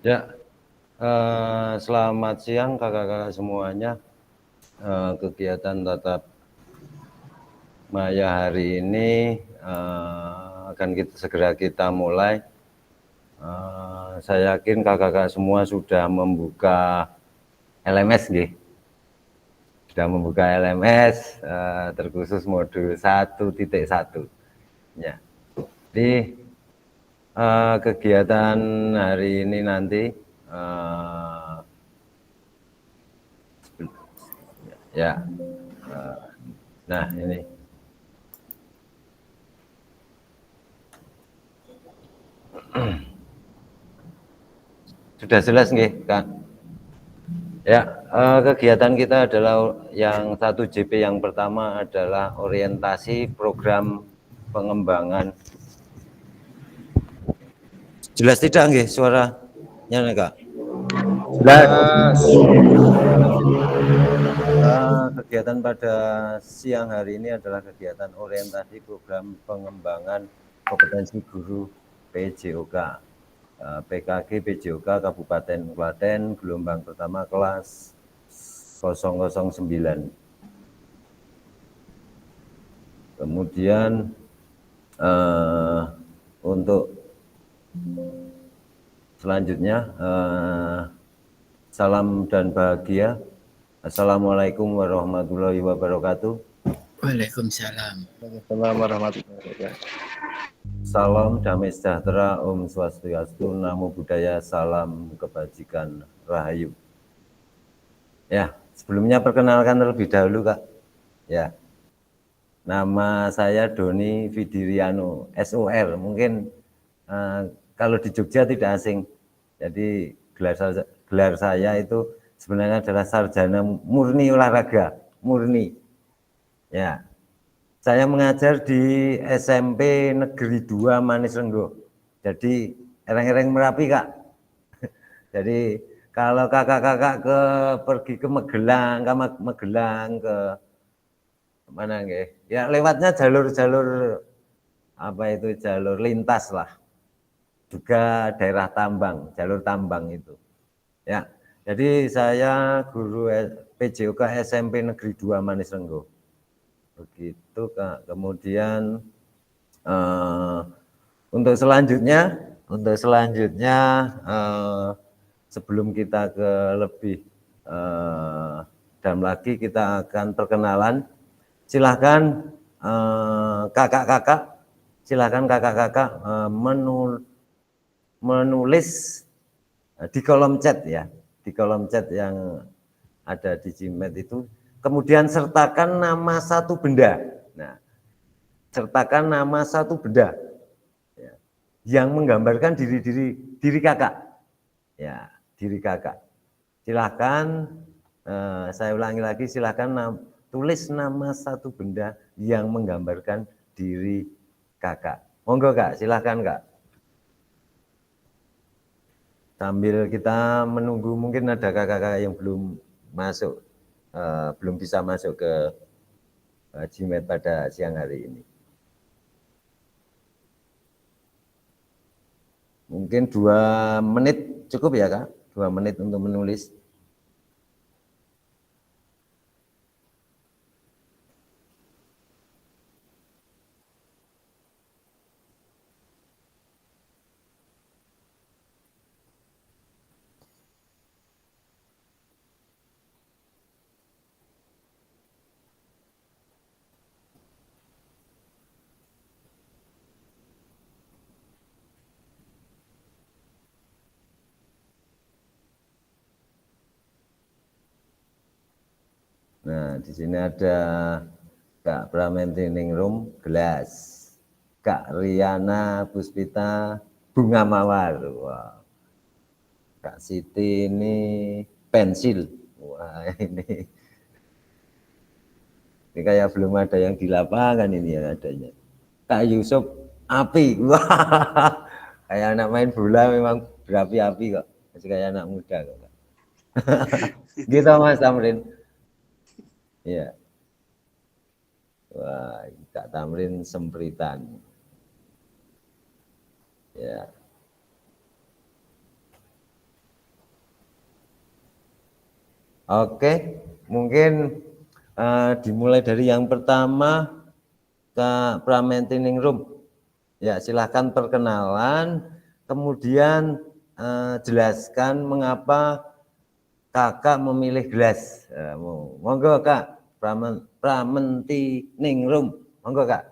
Ya, selamat siang kakak-kakak semuanya. Kegiatan tatap maya hari ini akan segera kita mulai. Saya yakin kakak-kakak semua sudah membuka LMS, nggih. Sudah membuka LMS terkhusus modul 1.1. Ya. Jadi kegiatan hari ini nanti ya. Nah, ini sudah jelas nggih, Kak? Ya, kegiatan kita adalah yang 1 JP yang pertama adalah orientasi program pengembangan. Jelas tidak nggih suaranya nih, Kak? Jelas. Kegiatan pada siang hari ini adalah kegiatan orientasi program pengembangan kompetensi guru PJOK. PKG PJOK Kabupaten Klaten gelombang pertama kelas 009. Kemudian untuk selanjutnya salam dan bahagia. Assalamualaikum warahmatullahi wabarakatuh. Waalaikumsalam. Waalaikumsalam warahmatullahi wabarakatuh. Salam damai sejahtera, Om Swastiastu, Namo Buddhaya, salam kebajikan, Rahayu. Ya, sebelumnya perkenalkan terlebih dahulu, Kak. Ya, nama saya Doni Vidiriano, SOR. Mungkin kalau di Jogja tidak asing. Jadi gelar saya itu sebenarnya adalah sarjana murni olahraga, murni. Ya, saya mengajar di SMP Negeri 2 Manis Renggo. Jadi ereng-ereng Merapi, Kak. Jadi kalau kakak-kakak pergi ke Magelang, ke mana nggih? Ya lewatnya jalur-jalur apa itu jalur lintas lah. Juga daerah tambang, jalur tambang itu. Ya. Jadi saya guru PJOK SMP Negeri 2 Manis Renggo. Begitu, Kak. Kemudian untuk selanjutnya sebelum kita ke lebih dalam lagi kita akan perkenalan. Silahkan kakak-kakak, menulis di kolom chat ya, di kolom chat yang ada di Gmail itu. Kemudian sertakan nama satu benda. Nah, sertakan nama satu benda ya, yang menggambarkan diri kakak. Ya, diri kakak. Silahkan, saya ulangi lagi, silahkan tulis nama satu benda yang menggambarkan diri kakak. Monggo Kak, silahkan Kak. Sambil kita menunggu, mungkin ada kakak-kakak yang belum masuk, belum bisa masuk ke Gmail pada siang hari ini. Mungkin 2 menit cukup ya Kak? 2 menit untuk menulis. Nah, di sini ada Kak Pramentining Gelas, Kak Riana Puspita Bunga Mawar, wah. Kak Siti ini pensil, wah ini kayak belum ada yang di lapangan ini yang adanya. Kak Yusuf api, wah kayak anak main bola memang berapi-api kok, masih kayak anak muda kok. Gitu Mas Tamrin, ya. Wah, Kak Tamrin sempritan. Ya. Oke, mungkin dimulai dari yang pertama, Kak Pramentiningrum. Ya, silahkan perkenalan, kemudian jelaskan mengapa Kakak memilih gelas. Monggo Kak Pramentiningrum, monggo Kak.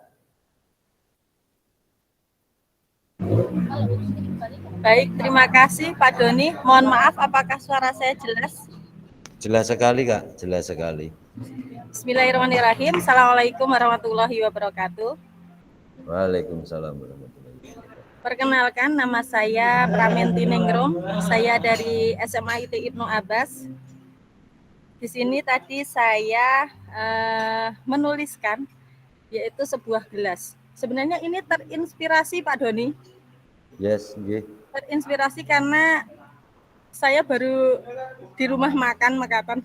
Baik, terima kasih Pak Doni. Mohon maaf, apakah suara saya jelas? Jelas sekali Kak, jelas sekali. Bismillahirrahmanirrahim. Assalamualaikum warahmatullahi wabarakatuh. Waalaikumsalam warahmatullahi wabarakatuh. Perkenalkan, nama saya Pramentiningrum. Saya dari SMA IT Ibnu Abbas. Di sini tadi saya menuliskan yaitu sebuah gelas. Sebenarnya ini terinspirasi Pak Doni. Yes, nggih. Terinspirasi karena saya baru di rumah makan Makaten.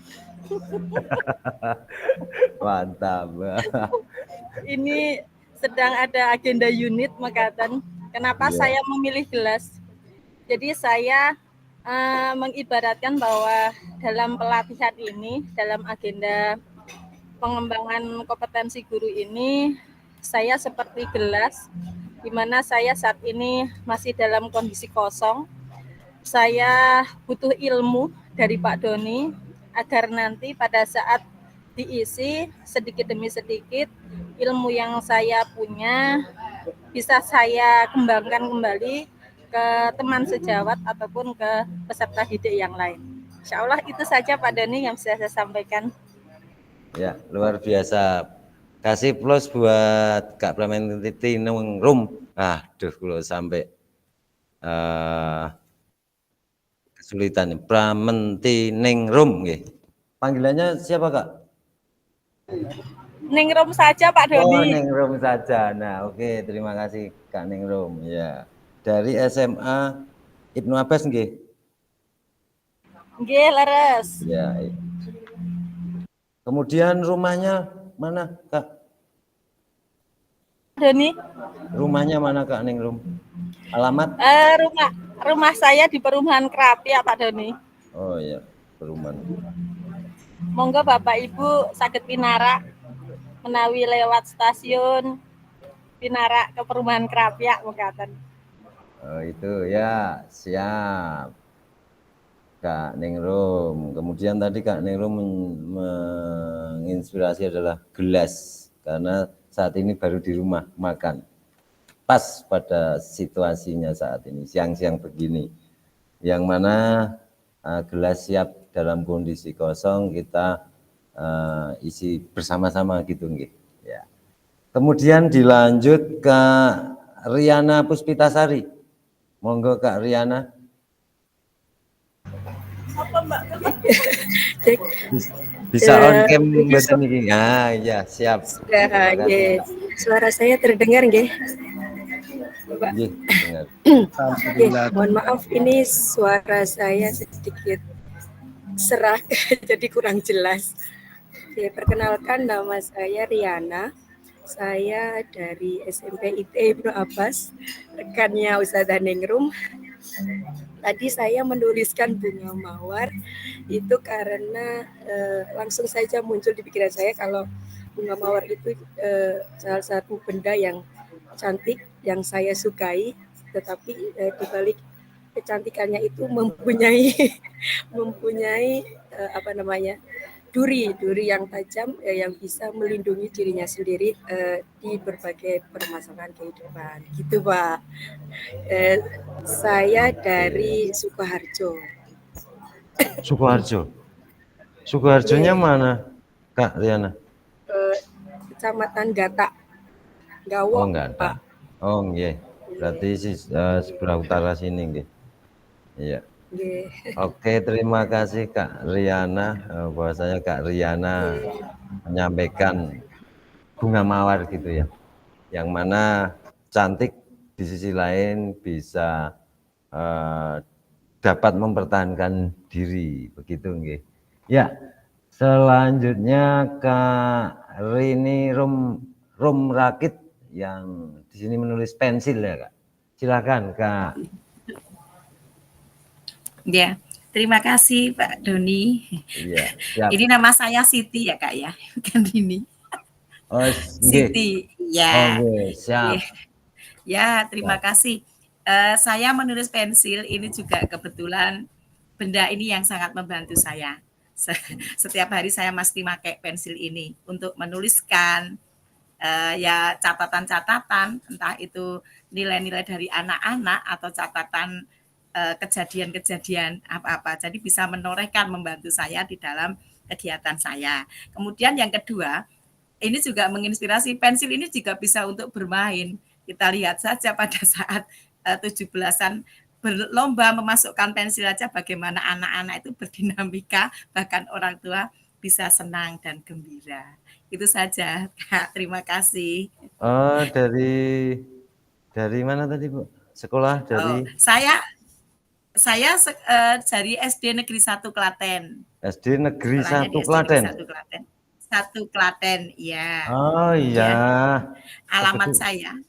Mantap. Ini sedang ada agenda unit Makaten. Kenapa saya memilih gelas? Jadi saya mengibaratkan bahwa dalam pelatihan ini, dalam agenda pengembangan kompetensi guru ini, saya seperti gelas, di mana saya saat ini masih dalam kondisi kosong. Saya butuh ilmu dari Pak Doni agar nanti pada saat diisi sedikit demi sedikit ilmu yang saya punya bisa saya kembangkan kembali ke teman sejawat ataupun ke peserta didik yang lain. Insya Allah itu saja Pak Doni yang bisa saya sampaikan. Ya, luar biasa. Kasih plus buat Kak Pramentiningrum. Aduh, kalau sampai kesulitan nih. Pramentiningrum, nggih. Panggilannya siapa Kak? Ningrum saja Pak Doni. Oh, Ningrum saja. Nah, oke, terima kasih Kak Ningrum. Ya, dari SMA Ibnu Abbas, nggih. Nggih, leres. Ya. Kemudian rumahnya mana Kak? Doni. Rumahnya mana Kak Ningrum? Alamat? Rumah saya di Perumahan Kerapi ya Pak Doni. Oh ya, perumahan. Monggo Bapak Ibu sakit pinara menawi lewat stasiun pinara ke Perumahan Kerapi ya Mekaten. Oh itu ya, siap Kak Ningrum. Kemudian tadi Kak Ningrum menginspirasi adalah gelas, karena saat ini baru di rumah makan. Pas pada situasinya saat ini, siang-siang begini. Yang mana gelas siap dalam kondisi kosong, kita isi bersama-sama gitu nggih. Ya. Kemudian dilanjut ke Riana Puspitasari. Monggo Kak Riana. Apa Mbak? Bisa on cam mboten iki. Ah iya, siap. Sudah, suara saya terdengar nggih? Nggih, dengar. Mohon maaf ini suara saya sedikit serak jadi kurang jelas. Oke, perkenalkan nama saya Riana. Saya dari SMP IT Ibnu Abbas, rekannya Ustazah Ningrum. Tadi saya menuliskan bunga mawar itu karena langsung saja muncul di pikiran saya kalau bunga mawar itu salah satu benda yang cantik yang saya sukai, tetapi di balik kecantikannya itu mempunyai duri yang tajam yang bisa melindungi dirinya sendiri di berbagai permasalahan kehidupan. Gitu Pak. Saya dari Sukoharjo. Sukoharjo. Sukoharjonya mana Kak Riana? Kecamatan Gata. Gawok. Oh enggak ada. Oh nggih. Berarti sebelah utara sini nggih. Iya. Oke, terima kasih Kak Riana. Bahwasanya Kak Riana menyampaikan bunga mawar gitu ya, yang mana cantik di sisi lain bisa dapat mempertahankan diri, begitu nggih. Ya, selanjutnya Kak Rini Rum Rakit yang di sini menulis pensil ya Kak. Silakan Kak. Ya, Terima kasih Pak Doni. Iya, siap. Ini nama saya Siti ya Kak ya, bukan Rini. Oh, Siti, ya. Oke, siap. Ya, terima kasih. Saya menulis pensil ini juga kebetulan benda ini yang sangat membantu saya. Setiap hari saya mesti pakai pensil ini untuk menuliskan ya catatan-catatan, entah itu nilai-nilai dari anak-anak atau catatan kejadian-kejadian apa-apa. Jadi bisa menorehkan, membantu saya di dalam kegiatan saya. Kemudian yang kedua, ini juga menginspirasi, pensil ini juga bisa untuk bermain. Kita lihat saja pada saat 17-an berlomba memasukkan pensil aja bagaimana anak-anak itu berdinamika, bahkan orang tua bisa senang dan gembira. Itu saja, Kak. Terima kasih. Oh, dari mana tadi, Bu? Sekolah dari? Saya dari SD Negeri 1 Klaten. SD Negeri 1 Klaten. 1 Klaten, ya. Oh iya. Alamat saya.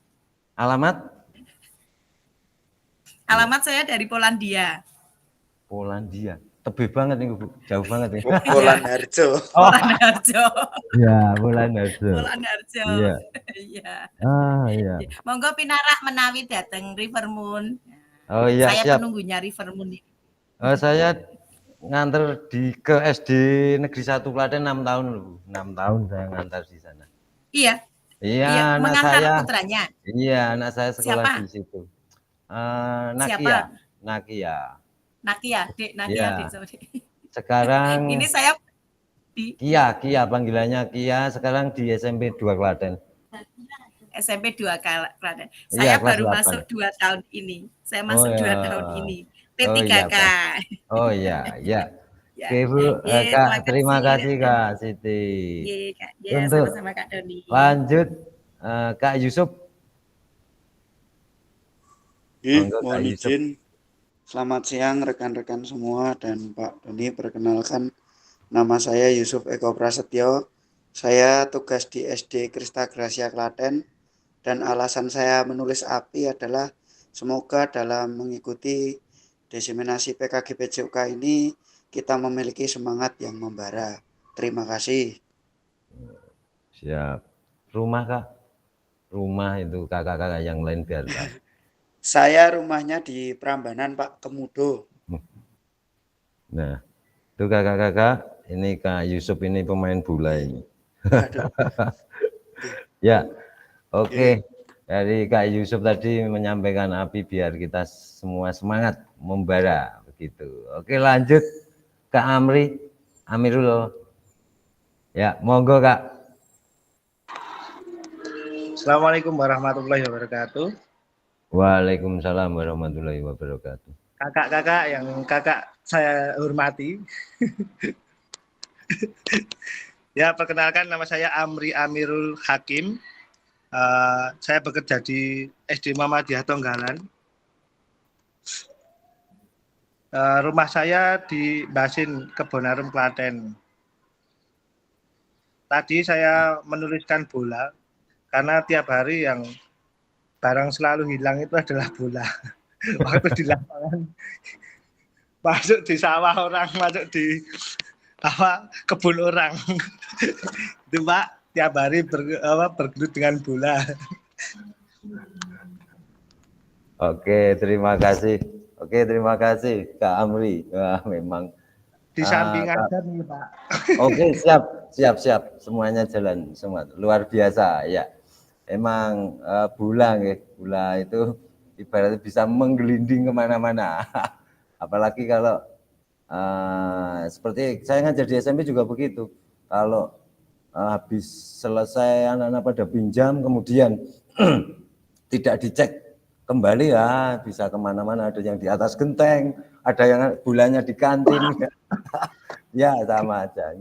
Alamat saya dari Polandia. Polandia. Tebih banget nih, Bu. Jauh banget nih. Polanharjo. Polanharjo. Ya, Polanharjo. Polanharjo. Iya. Iya. Iya. Monggo pinarak menawi dateng River Moon. Oh iya, saya siap. penunggunya River Moon ini. Saya nganter ke SD Negeri 1 Klaten 6 tahun, Bu. 6 tahun saya ngantar di sana. Iya. Iya, anak mengantar saya. putranya. Iya, anak saya sekolah Siapa? di situ. Siapa? Nakia. Dek, Nakia, Dek. Sekarang ini saya Kia panggilannya Kia, sekarang di SMP 2 Klaten. SMP 2 Klaten. Saya baru 8. Masuk 2 tahun ini. Saya masuk 2 tahun ini. P3K. Oh iya. Oke, Bu. Kak, terima kasih Kak Siti. Iya, untuk sama-sama Kak Doni. Lanjut Kak Yusuf. Mohon izin. Selamat siang rekan-rekan semua dan Pak Doni. Perkenalkan, nama saya Yusuf Eko Prasetyo. Saya tugas di SD Krista Gracia Klaten, dan alasan saya menulis API adalah semoga dalam mengikuti diseminasi PKG PJOK ini kita memiliki semangat yang membara. Terima kasih. Siap. Rumah Kak? Rumah itu kakak-kakak yang lain biar Kak. Saya rumahnya di Prambanan, Pak, Kemudo. Nah, itu kakak-kakak, ini Kak Yusuf ini pemain bola ini. Ya, oke. Dari Kak Yusuf tadi menyampaikan API biar kita semua semangat membara begitu. Oke, lanjut Kak Amirul. Ya, monggo Kak. Assalamualaikum warahmatullahi wabarakatuh. Waalaikumsalam warahmatullahi wabarakatuh. Kakak-kakak yang kakak saya hormati. Ya, perkenalkan nama saya Amri Amirul Hakim. Saya bekerja di SD Muhammadiyah Tonggalan. Rumah saya di Basin, Kebonarum, Klaten. Tadi saya menuliskan bola karena tiap hari yang barang selalu hilang itu adalah bola. Waktu di lapangan, masuk di sawah orang, masuk di kebun orang. Itu Pak, tiap hari bergelut dengan bola. Oke, terima kasih. Kak Amri. Wah, memang di samping aja nih Pak. Oke, siap. Semuanya jalan semua. Luar biasa ya. Emang bola itu ibaratnya bisa menggelinding kemana-mana. Apalagi kalau seperti saya ngajar di SMP juga begitu. Kalau habis selesai anak-anak pada pinjam, kemudian tidak dicek kembali ya bisa kemana-mana. Ada yang di atas genteng, ada yang bolanya di kantin. Ya sama aja.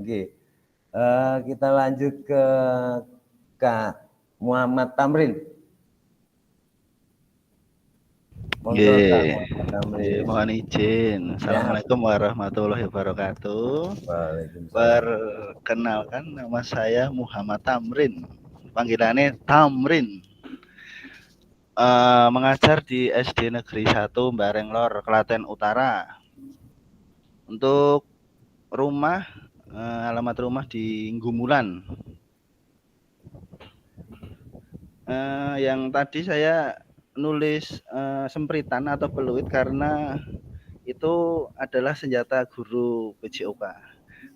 Kita lanjut ke Kak Muhammad Tamrin. Mohon izin. Assalamualaikum warahmatullahi wabarakatuh. Perkenalkan, nama saya Muhammad Tamrin. Panggilannya Tamrin. Mengajar di SD Negeri 1 Barenglor, Klaten Utara. Untuk rumah, alamat rumah di Gumulan. Yang tadi saya nulis sempritan atau peluit karena itu adalah senjata guru PJOK.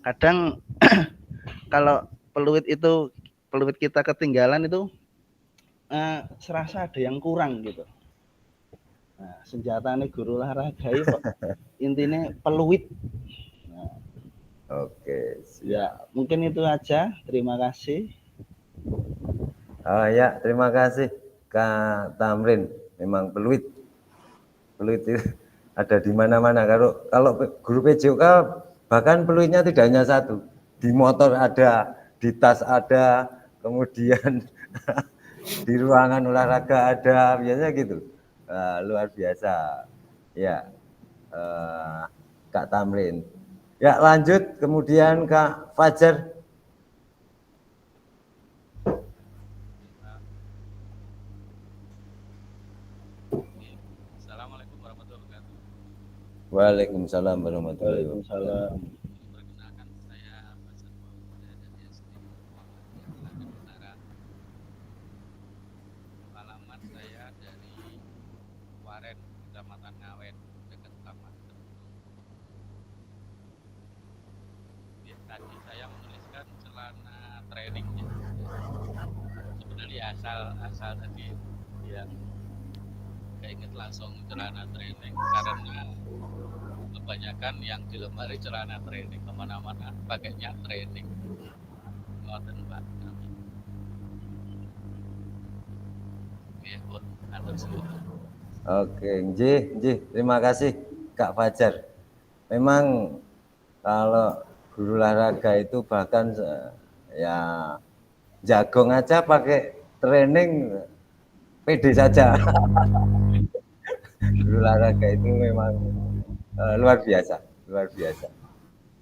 Kadang kalau peluit kita ketinggalan itu serasa ada yang kurang gitu. Nah, senjatanya guru olahraga itu intinya peluit. Nah, Oke, ya mungkin itu aja. Terima kasih. Oh ya, terima kasih Kak Tamrin. Memang peluit itu ada di mana-mana. Kalau guru PJOK bahkan peluitnya tidak hanya satu, di motor ada, di tas ada, kemudian di ruangan olahraga ada, biasanya gitu. Luar biasa, ya Kak Tamrin. Ya lanjut, kemudian Kak Fajar. Assalamualaikum warahmatullahi wabarakatuh. Waalaikumsalam warahmatullahi wabarakatuh. Waalaikumsalam. Perkenalkan saya Fajar Maulida dari SD Klaten Utara. Alamat saya dari Waren, Kecamatan Ngawen, dekat Taman Tebu. Ya, tadi saya menuliskan celana training ya. Sebenarnya asal tadi yang keinget langsung celana training karena kebanyakan yang di lemari celana training kemana-mana pakainya training. Ngoten Pak. Ya, Bu. Atur suwun. Oke, nggih, terima kasih Kak Fajar. Memang kalau guru olahraga itu bahkan ya jagong aja pakai training pede saja. Guru olahraga itu memang luar biasa.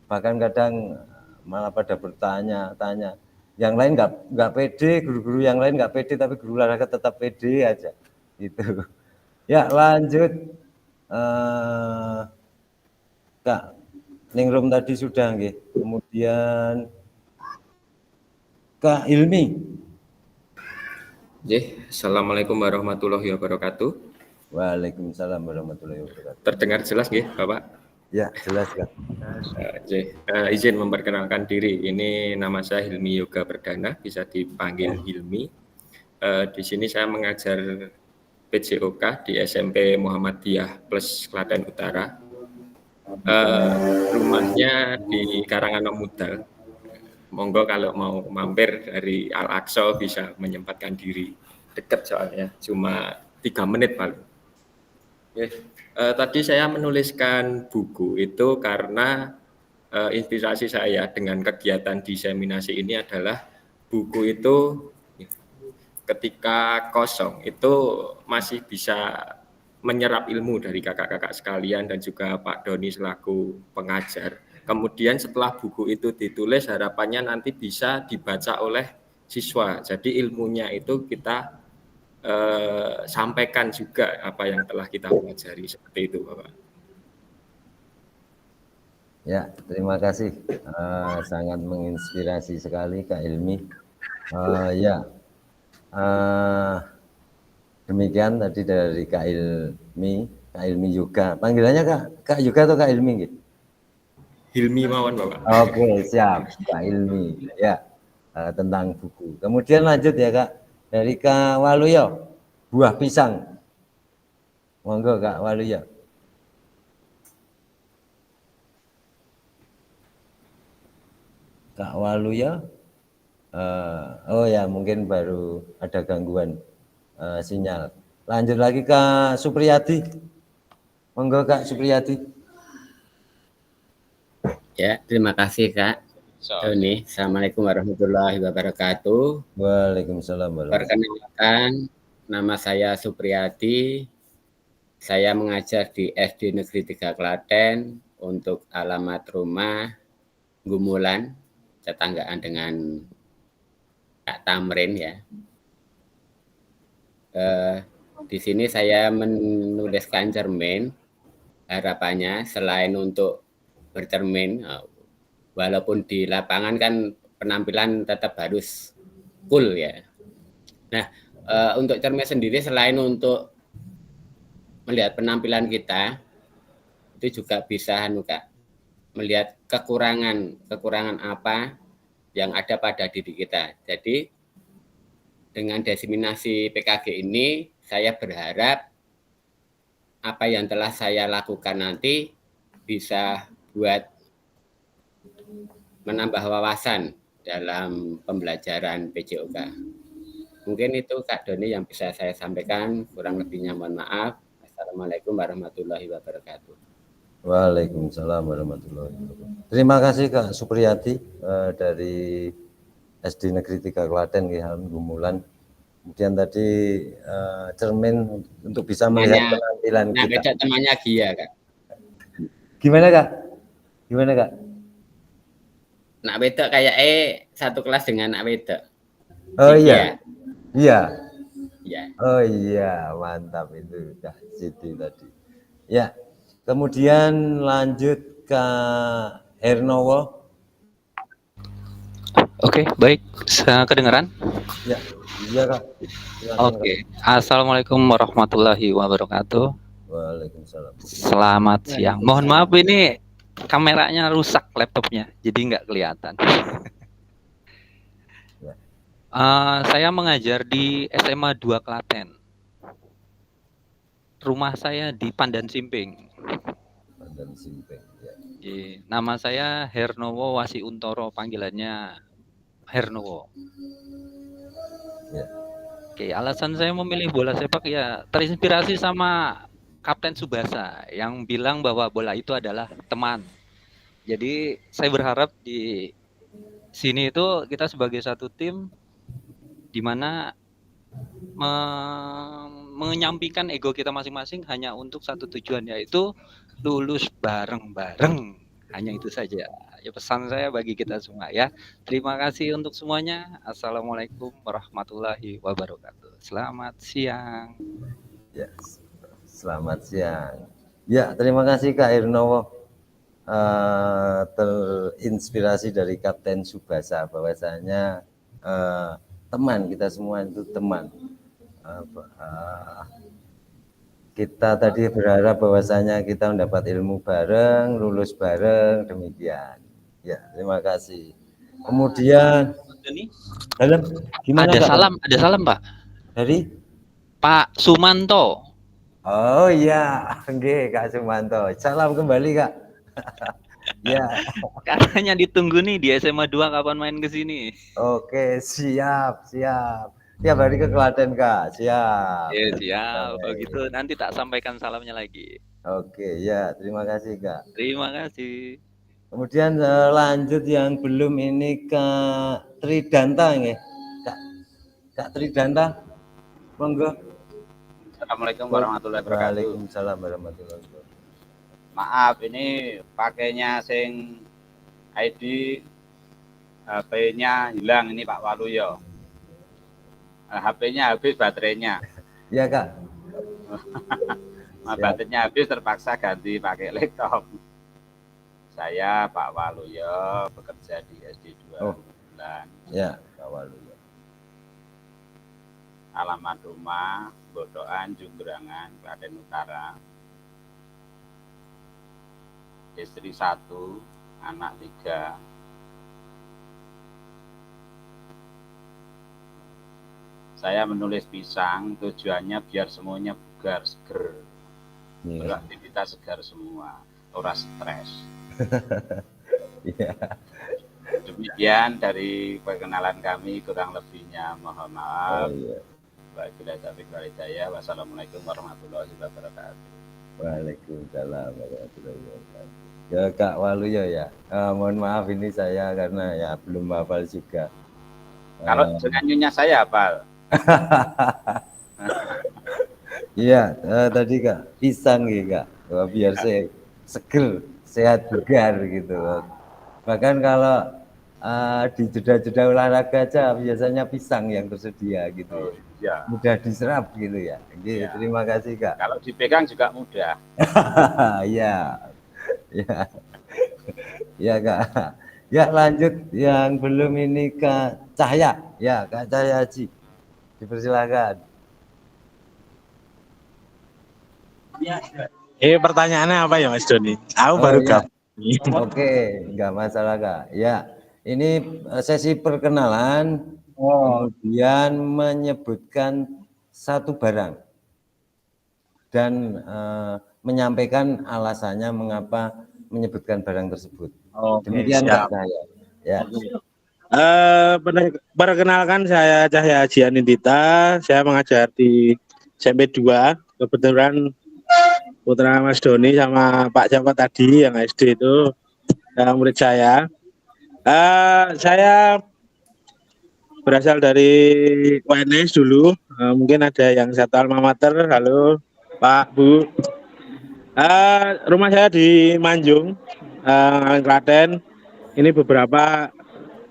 Bahkan kadang malah pada bertanya-tanya. Yang lain nggak pede, guru-guru yang lain nggak pede, tapi guru olahraga tetap pede aja. Gitu. Ya lanjut, Kak Ningrum tadi sudah nggih. Kemudian Kak Ilmi. Assalamualaikum warahmatullahi wabarakatuh. Waalaikumsalam warahmatullahi wabarakatuh. Terdengar jelas nggih, Bapak? Ya, jelas, Kak. Izin memperkenalkan diri. Ini nama saya Hilmi Yoga Perdana, bisa dipanggil Hilmi. Di sini saya mengajar PJOK di SMP Muhammadiyah Plus Klaten Utara. Rumahnya di Karanganom Mudal. Monggo kalau mau mampir dari Al-Aqsa bisa menyempatkan diri. Dekat soalnya, cuma 3 menit paling. Tadi saya menuliskan buku itu karena inspirasi saya dengan kegiatan diseminasi ini adalah buku itu ketika kosong itu masih bisa menyerap ilmu dari kakak-kakak sekalian dan juga Pak Doni selaku pengajar. Kemudian setelah buku itu ditulis harapannya nanti bisa dibaca oleh siswa. Jadi ilmunya itu kita sampaikan juga apa yang telah kita pelajari, seperti itu Bapak. Ya, terima kasih. Sangat menginspirasi sekali Kak Ilmi. Demikian tadi dari Kak Ilmi Yoga. Panggilannya Kak Yoga atau Kak Ilmi gitu? Hilmi mawon Bapak. Oke, siap Kak Ilmi. Ya, tentang buku. Kemudian lanjut ya Kak, dari Kak Waluyo, buah pisang. Monggo Kak Waluyo. Kak Waluyo. Oh ya, mungkin baru ada gangguan sinyal. Lanjut lagi Kak Supriyadi. Monggo Kak Supriyadi. Ya, terima kasih Kak Doni. Assalamualaikum warahmatullahi wabarakatuh. Waalaikumsalam warahmatullahi wabarakatuh. Perkenalkan, nama saya Supriyadi. Saya mengajar di SD Negeri 3 Klaten untuk alamat rumah Gumulan, tetanggaan dengan Kak Tamrin ya. Di sini saya menuliskan cermin, harapannya selain untuk bercermin, walaupun di lapangan kan penampilan tetap harus cool ya. Nah, untuk cermin sendiri selain untuk melihat penampilan kita, itu juga bisa Kak, melihat kekurangan apa yang ada pada diri kita. Jadi dengan diseminasi PKG ini, saya berharap apa yang telah saya lakukan nanti bisa buat menambah wawasan dalam pembelajaran PJOK. Mungkin itu Kak Doni yang bisa saya sampaikan, kurang lebihnya mohon maaf. Assalamualaikum warahmatullahi wabarakatuh. Waalaikumsalam warahmatullahi wabarakatuh. Terima kasih Kak Supriyati dari SD Negeri 3 Klaten Gumulan. Kemudian tadi cermin untuk bisa melihat penampilan nah, kita. Beda temannya Gia Kak. Gimana Kak? Gimana Kak? Nak wedok kayak satu kelas dengan nak wedok. Oh iya. Iya. Iya. Oh iya, mantap itu Kak Siti tadi. Ya. Kemudian lanjut ke Hernowo. Oke, baik. Kedengaran? Ya. Iya Kak. Oke. Assalamualaikum warahmatullahi wabarakatuh. Waalaikumsalam. Selamat siang. Mohon maaf ini kameranya rusak laptopnya, jadi nggak kelihatan. Saya mengajar di SMA 2 Klaten. Rumah saya di Pandan Simping. Pandan Simping, ya. Nama saya Hernowo Wasi Untoro, panggilannya Hernowo. Ya. Oke, alasan saya memilih bola sepak ya terinspirasi sama Kapten Tsubasa yang bilang bahwa bola itu adalah teman. Jadi saya berharap di sini itu kita sebagai satu tim di mana menyampingkan ego kita masing-masing hanya untuk satu tujuan, yaitu lulus bareng-bareng. Hanya itu saja. Ya, pesan saya bagi kita semua ya. Terima kasih untuk semuanya. Assalamualaikum warahmatullahi wabarakatuh. Selamat siang. Ya, selamat siang. Ya, terima kasih Kak Irnowo. Terinspirasi dari Kapten Tsubasa bahwasanya teman, kita semua itu teman. Kita tadi berharap bahwasanya kita mendapat ilmu bareng, lulus bareng, demikian. Ya, terima kasih. Kemudian gimana ada Kak? ada salam Pak. Dari Pak Sumanto. Oh iya, nggih Kak Sumanto. Salam kembali Kak. Ya. Katanya ditunggu nih di SMA 2 kapan main ke sini. Oke, siap. Tiap hari ke Klaten Kak, siap. Ya, siap. Kalau gitu nanti tak sampaikan salamnya lagi. Oke, ya, terima kasih Kak. Terima kasih. Kemudian lanjut yang belum ini Kak Tridanta nggih. Kak Tridanta. Monggo. Assalamualaikum warahmatullahi wabarakatuh. Waalaikumsalam warahmatullahi wabarakatuh. Maaf, ini pakainya sing ID HP-nya hilang ini Pak Waluyo. HP-nya habis baterainya. Iya Kak. Baterainya habis terpaksa ganti pakai laptop. Saya Pak Waluyo bekerja di SD 2 Bulan. Ya, Pak Waluyo. Alamat rumah Bodoan, Junggerangan, Klaten Utara. Istri 1, anak 3. Saya menulis pisang tujuannya biar semuanya bugar, seger. Beraktivitas segar semua, ora stres. Demikian dari perkenalan kami, kurang lebihnya mohon maaf. Wassalamualaikum warahmatullahi wabarakatuh. Waalaikumsalam warahmatullahi wabarakatuh. Ya Kak Waluyo ya. Mohon maaf ini saya karena ya belum hafal juga. Kalau dengan nyonya saya hafal. Iya, tadi Kak pisang gitu Kak. Biar saya seger, sehat bugar gitu. Bahkan kalau di jeda-jeda olahraga aja biasanya pisang yang tersedia gitu. Ya. Mudah diserap gitu ya. Ya. Terima kasih Kak. Kalau dipegang juga mudah. Iya. Ya. Ya Kak. Ya lanjut yang belum ini Kak Cahya. Ya Kak Cahya Haji. Dipersilakan. Pertanyaannya apa ya Mas Doni? Aku Oh baru ya. gabung. Oke, enggak masalah Kak. Ya, ini sesi perkenalan, kemudian menyebutkan satu barang dan menyampaikan alasannya mengapa menyebutkan barang tersebut. Oke, Demikian siap. Kak Cahya. Ya. Perkenalkan saya Cahya Haji Anindita, saya mengajar di SMP 2. Kebetulan putra Mas Doni sama Pak Joko tadi yang SD itu murid saya. Saya berasal dari UNS dulu. Mungkin ada yang satu alma mater. Halo Pak, Bu. Rumah saya di Manjung, Klaten. Ini beberapa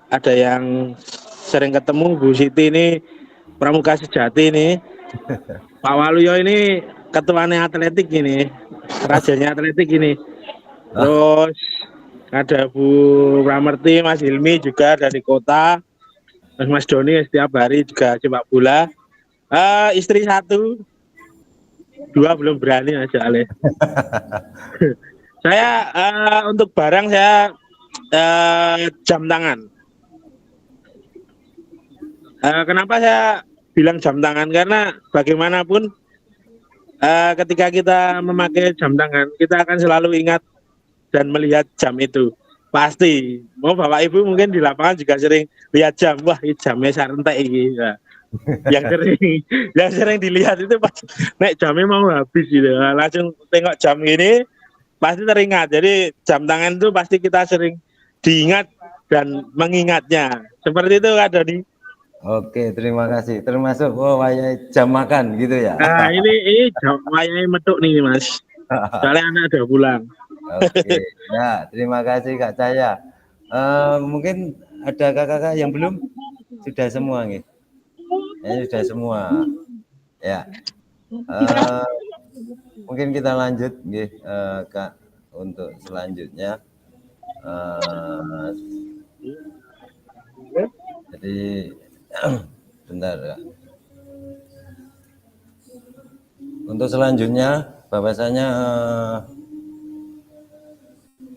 ada yang sering ketemu. Bu Siti ini pramuka sejati ini. Pak Waluyo ini ketuanya atletik ini, rajanya atletik ini. Terus ada Bu Pramerti, Mas Hilmi juga dari kota. Terus Mas Doni setiap hari juga sepak bola. Istri 1, 2 belum berani aja Ale. Saya untuk barang saya jam tangan. Kenapa saya bilang jam tangan? Karena bagaimanapun ketika kita memakai jam tangan, kita akan selalu ingat dan melihat jam itu. Pasti. Mau Bapak Ibu mungkin di lapangan juga sering lihat jam. Wah, ini jamnya sarentek ini. Nah, yang sering dilihat itu pas nek jamnya mau habis gitu. Nah, langsung tengok jam ini pasti teringat. Jadi jam tangan itu pasti kita sering diingat dan mengingatnya. Seperti itu Kak Doni. Oke, terima kasih. Termasuk wayai jam makan gitu ya. Nah, ini jam wayai metuk nih Mas. Soalnya anak udah pulang. Oke, ya terima kasih Kak Cahya. Mungkin ada kakak-kakak yang belum? Sudah semua nih? Ya, sudah semua. Ya. Mungkin kita lanjut nih, Kak, untuk selanjutnya. Jadi bentar Kak. Untuk selanjutnya bahwasanya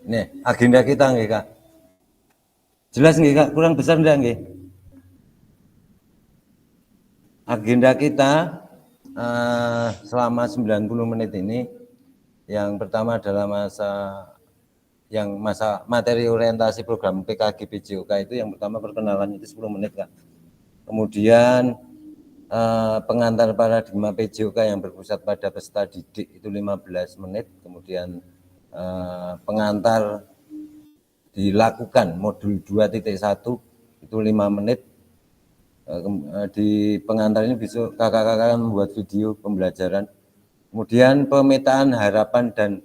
nih agenda kita nggih Kak. Jelas nggih Kak, kurang besar enggak nggih? Agenda kita selama 90 menit ini yang pertama adalah masa materi orientasi program PKG PJOK itu yang pertama perkenalan itu 10 menit Kak. Kemudian pengantar paradigma PJOK yang berpusat pada peserta didik itu 15 menit, kemudian pengantar dilakukan modul 2.1 itu 5 menit. Di pengantar ini besok kakak-kakak membuat video pembelajaran. Kemudian pemetaan harapan dan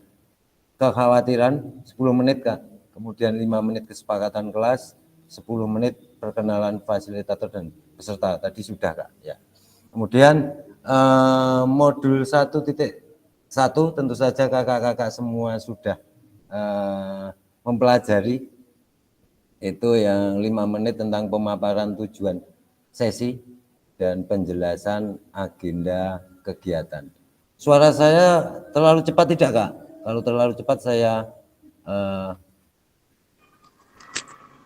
kekhawatiran 10 menit Kak. Kemudian 5 menit kesepakatan kelas, 10 menit perkenalan fasilitator dan peserta. Tadi sudah Kak ya. Kemudian modul 1.1 tentu saja kakak-kakak semua sudah mempelajari, itu yang 5 menit tentang pemaparan tujuan sesi dan penjelasan agenda kegiatan. Suara saya terlalu cepat tidak Kak? Kalau terlalu cepat saya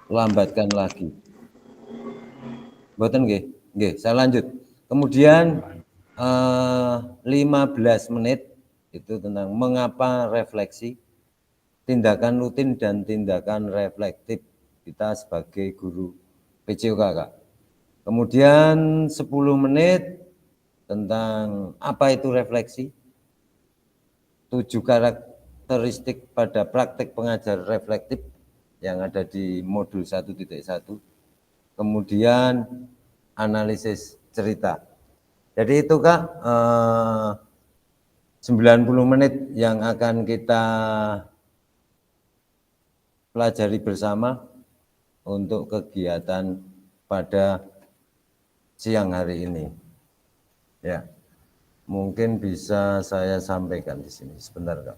lambatkan lagi. Mboten nggih? Nggih, saya lanjut. Kemudian 15 menit itu tentang mengapa refleksi, tindakan rutin dan tindakan reflektif kita sebagai guru PJOK Kak. Kemudian 10 menit tentang apa itu refleksi, 7 karakteristik pada praktek pengajar reflektif yang ada di modul 1.1. Kemudian analisis cerita. Jadi itu Kak 90 menit yang akan kita pelajari bersama untuk kegiatan pada siang hari ini. Ya, mungkin bisa saya sampaikan di sini sebentar Kak.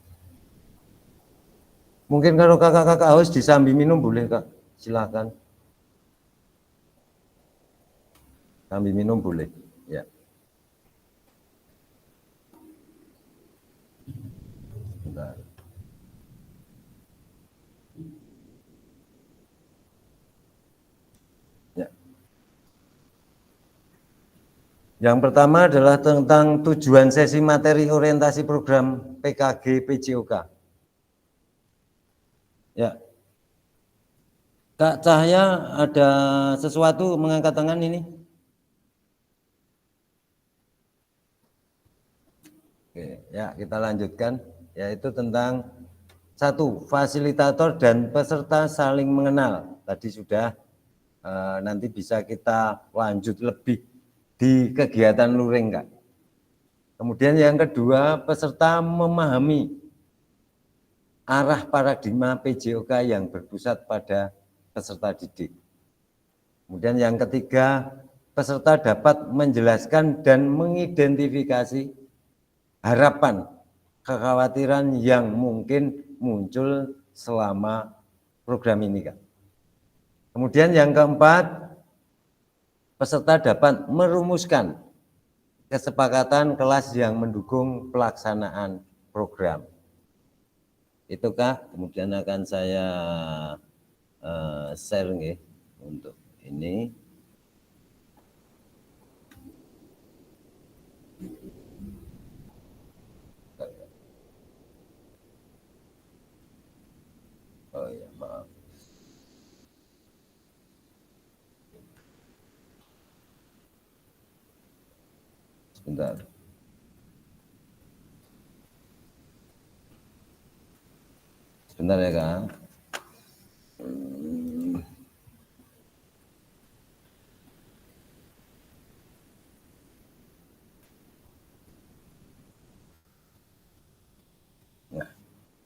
Mungkin kalau kakak-kakak haus disambi minum boleh Kak, silakan. Sambil minum boleh, ya. Bentar. Ya. Yang pertama adalah tentang tujuan sesi materi orientasi program PKG PJOK. Ya. Kak Cahya ada sesuatu mengangkat tangan ini? Oke, ya kita lanjutkan, yaitu tentang satu, fasilitator dan peserta saling mengenal. Tadi sudah, nanti bisa kita lanjut lebih di kegiatan luring, Kak. Kemudian yang kedua, peserta memahami arah paradigma PJOK yang berpusat pada peserta didik. Kemudian yang ketiga, peserta dapat menjelaskan dan mengidentifikasi harapan, kekhawatiran yang mungkin muncul selama program ini, Kak. Kemudian yang keempat, peserta dapat merumuskan kesepakatan kelas yang mendukung pelaksanaan program. Itu Kak, kemudian akan saya share nih untuk ini. Oh ya, maaf. Sebentar. Sebentar ya, Kak. Nah,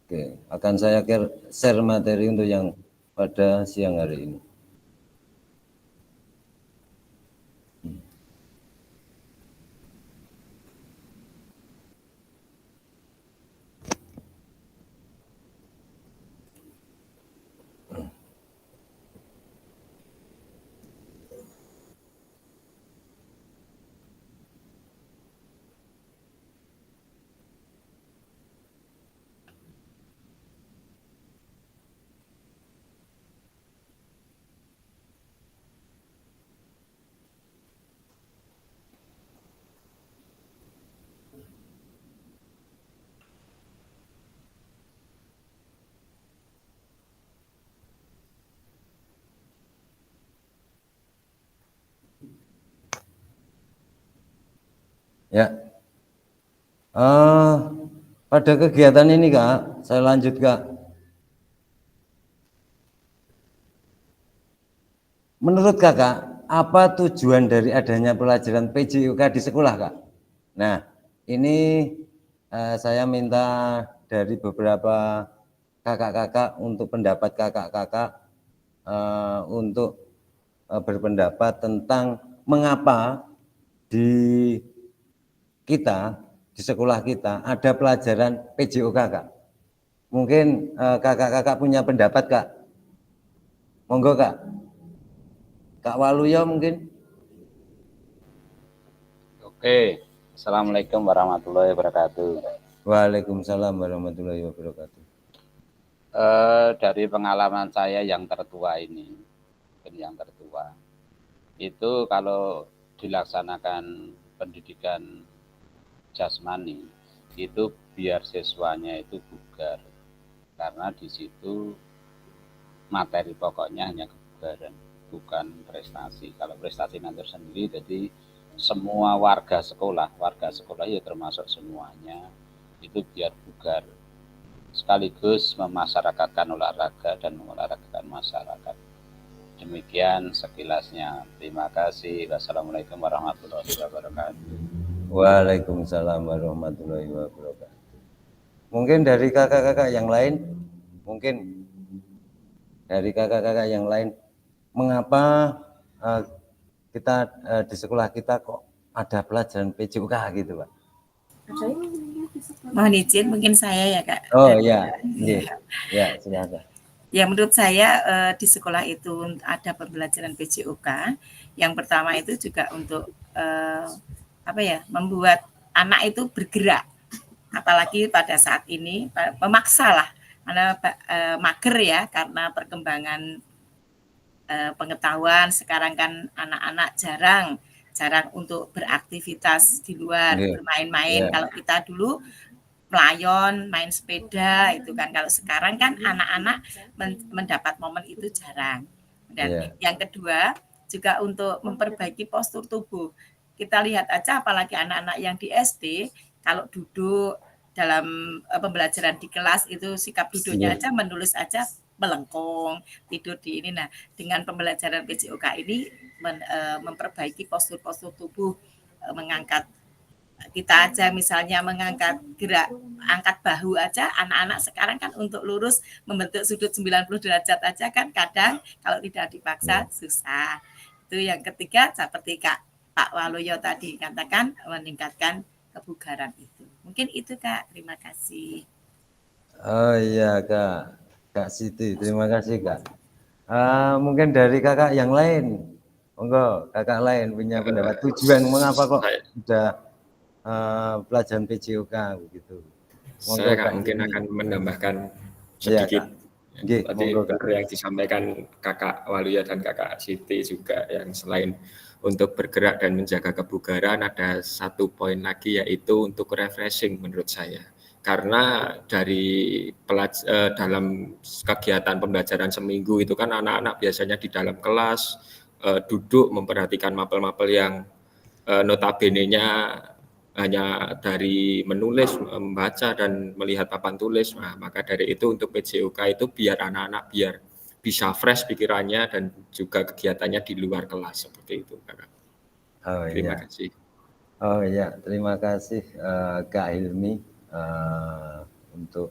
oke, akan saya share materi untuk yang pada siang hari ini. Ya, pada kegiatan ini Kak, saya lanjut Kak. Menurut Kakak, apa tujuan dari adanya pelajaran PJOK di sekolah Kak? Nah, ini saya minta dari beberapa kakak-kakak untuk pendapat kakak-kakak untuk berpendapat tentang mengapa di sekolah kita ada pelajaran PJOK Kak. Mungkin kakak-kakak punya pendapat Kak. Monggo Kak. Kak Waluyo mungkin. Oke. Assalamualaikum warahmatullahi wabarakatuh. Waalaikumsalam warahmatullahi wabarakatuh. Dari pengalaman saya yang tertua ini, itu kalau dilaksanakan pendidikan jasmani itu biar siswanya itu bugar, karena di situ materi pokoknya hanya kebugaran, bukan prestasi. Kalau prestasi nanti sendiri, jadi semua warga sekolah ya termasuk semuanya itu biar bugar, sekaligus memasyarakatkan olahraga dan mengolahragakan masyarakat. Demikian sekilasnya. Terima kasih. Wassalamualaikum warahmatullahi wabarakatuh. Waalaikumsalam warahmatullahi wabarakatuh. Mungkin dari kakak-kakak yang lain, mengapa kita di sekolah kita kok ada pelajaran PJOK gitu Pak? Mohon izin, mungkin saya ya Kak. Oh ya, ya silakan. Ya menurut saya di sekolah itu ada pembelajaran PJOK. Yang pertama itu juga untuk membuat anak itu bergerak. Apalagi pada saat ini memaksa lah, karena mager ya, karena perkembangan pengetahuan sekarang kan anak-anak jarang untuk beraktivitas di luar, bermain-main. Kalau kita dulu melayon, main sepeda itu kan. Kalau sekarang kan anak-anak mendapat momen itu jarang. Dan yang kedua juga untuk memperbaiki postur tubuh. Kita lihat aja apalagi anak-anak yang di SD, kalau duduk dalam pembelajaran di kelas itu sikap duduknya aja, menulis aja melengkung, tidur di ini. Nah, dengan pembelajaran PJOK ini memperbaiki postur-postur tubuh, mengangkat kita aja misalnya mengangkat angkat bahu aja, anak-anak sekarang kan untuk lurus membentuk sudut 90 derajat aja kan kadang kalau tidak dipaksa susah. Itu yang ketiga seperti Pak Waluyo tadi katakan meningkatkan kebugaran itu. Mungkin itu Kak, terima kasih. Oh iya Kak Siti, terima kasih Kak. Mungkin dari kakak yang lain, monggo kakak lain punya pendapat tujuan mengapa kok sudah pelajaran PJOK begitu. Saya mungkin akan menambahkan sedikit. Tadi yang disampaikan Kakak Waluyo dan Kakak Siti juga yang selain untuk bergerak dan menjaga kebugaran ada satu poin lagi yaitu untuk refreshing menurut saya. Karena dari dalam kegiatan pembelajaran seminggu itu kan anak-anak biasanya di dalam kelas duduk memperhatikan mapel-mapel yang notabene-nya hanya dari menulis, membaca, dan melihat papan tulis. Nah, maka dari itu untuk PJOK itu biar anak-anak biar bisa fresh pikirannya dan juga kegiatannya di luar kelas seperti itu. Terima kasih. Oh iya, terima kasih Kak Hilmi untuk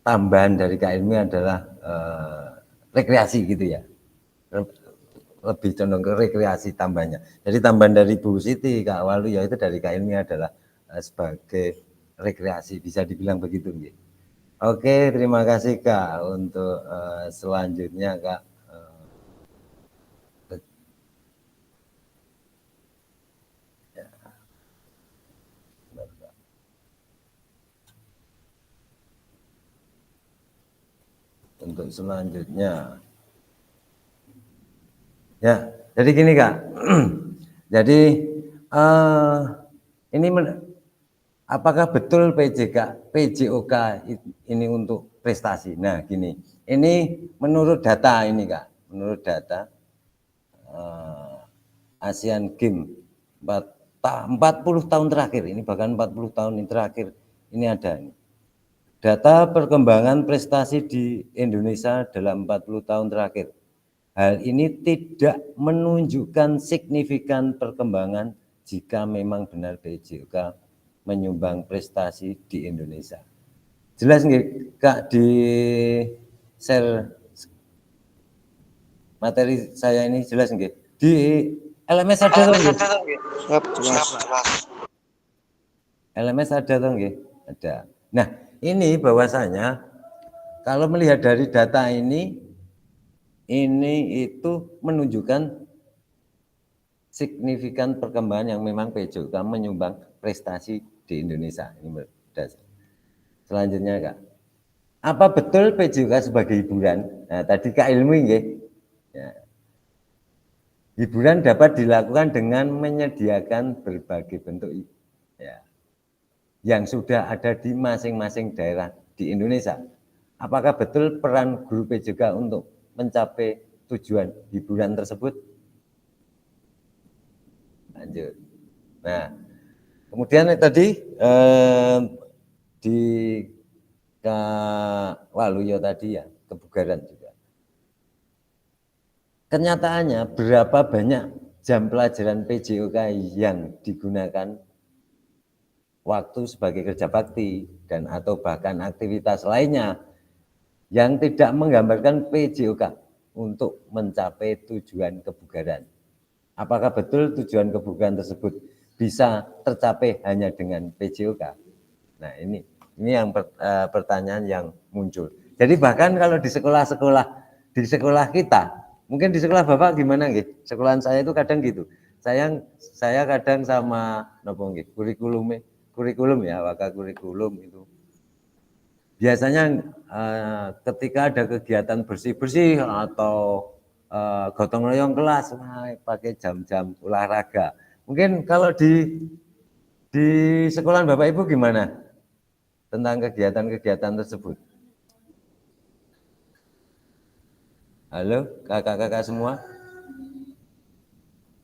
tambahan dari Kak Hilmi adalah rekreasi gitu ya. Lebih condong ke rekreasi tambahnya. Jadi tambahan dari Bu Siti, Kak Waluyo itu dari Kak Ilmi adalah sebagai rekreasi, bisa dibilang begitu. Oke, terima kasih Kak. Untuk selanjutnya Kak. Untuk selanjutnya. Ya, jadi gini Kak, jadi ini apakah betul PJOK ini untuk prestasi? Nah gini, ini menurut data ini Kak, menurut data Asian Games 40 tahun terakhir, ini bahkan 40 tahun terakhir, ini ada ini. Data perkembangan prestasi di Indonesia dalam 40 tahun terakhir. Hal ini tidak menunjukkan signifikan perkembangan jika memang benar PJOK menyumbang prestasi di Indonesia. Jelas nggih Kak di share materi saya ini jelas nggih? Di LMS ada toh nggih? LMS ada toh nggih? Ada. Nah, ini bahwasanya kalau melihat dari data ini itu menunjukkan signifikan perkembangan yang memang PJOK menyumbang prestasi di Indonesia. Ini berdasar. Selanjutnya Kak, apa betul PJOK sebagai hiburan? Nah, tadi Kak Ilmu nggih. Ya. Hiburan dapat dilakukan dengan menyediakan berbagai bentuk ya, yang sudah ada di masing-masing daerah di Indonesia. Apakah betul peran guru PJOK untuk mencapai tujuan hiburan tersebut? Lanjut. Nah, kemudian tadi di Kak Waluyo tadi ya, kebugaran juga. Kenyataannya berapa banyak jam pelajaran PJOK yang digunakan waktu sebagai kerja bakti dan atau bahkan aktivitas lainnya yang tidak menggambarkan PJOK untuk mencapai tujuan kebugaran. Apakah betul tujuan kebugaran tersebut bisa tercapai hanya dengan PJOK? Nah, ini yang pertanyaan yang muncul. Jadi bahkan kalau di sekolah kita, mungkin di sekolah Bapak gimana nggih? Sekolahan saya itu kadang gitu. Saya kadang sama nopo nggih, kurikulum ya, waka kurikulum itu. Biasanya ketika ada kegiatan bersih-bersih atau gotong royong kelas, pakai jam-jam olahraga. Mungkin kalau di sekolahan Bapak Ibu gimana tentang kegiatan-kegiatan tersebut? Halo, kakak-kakak semua?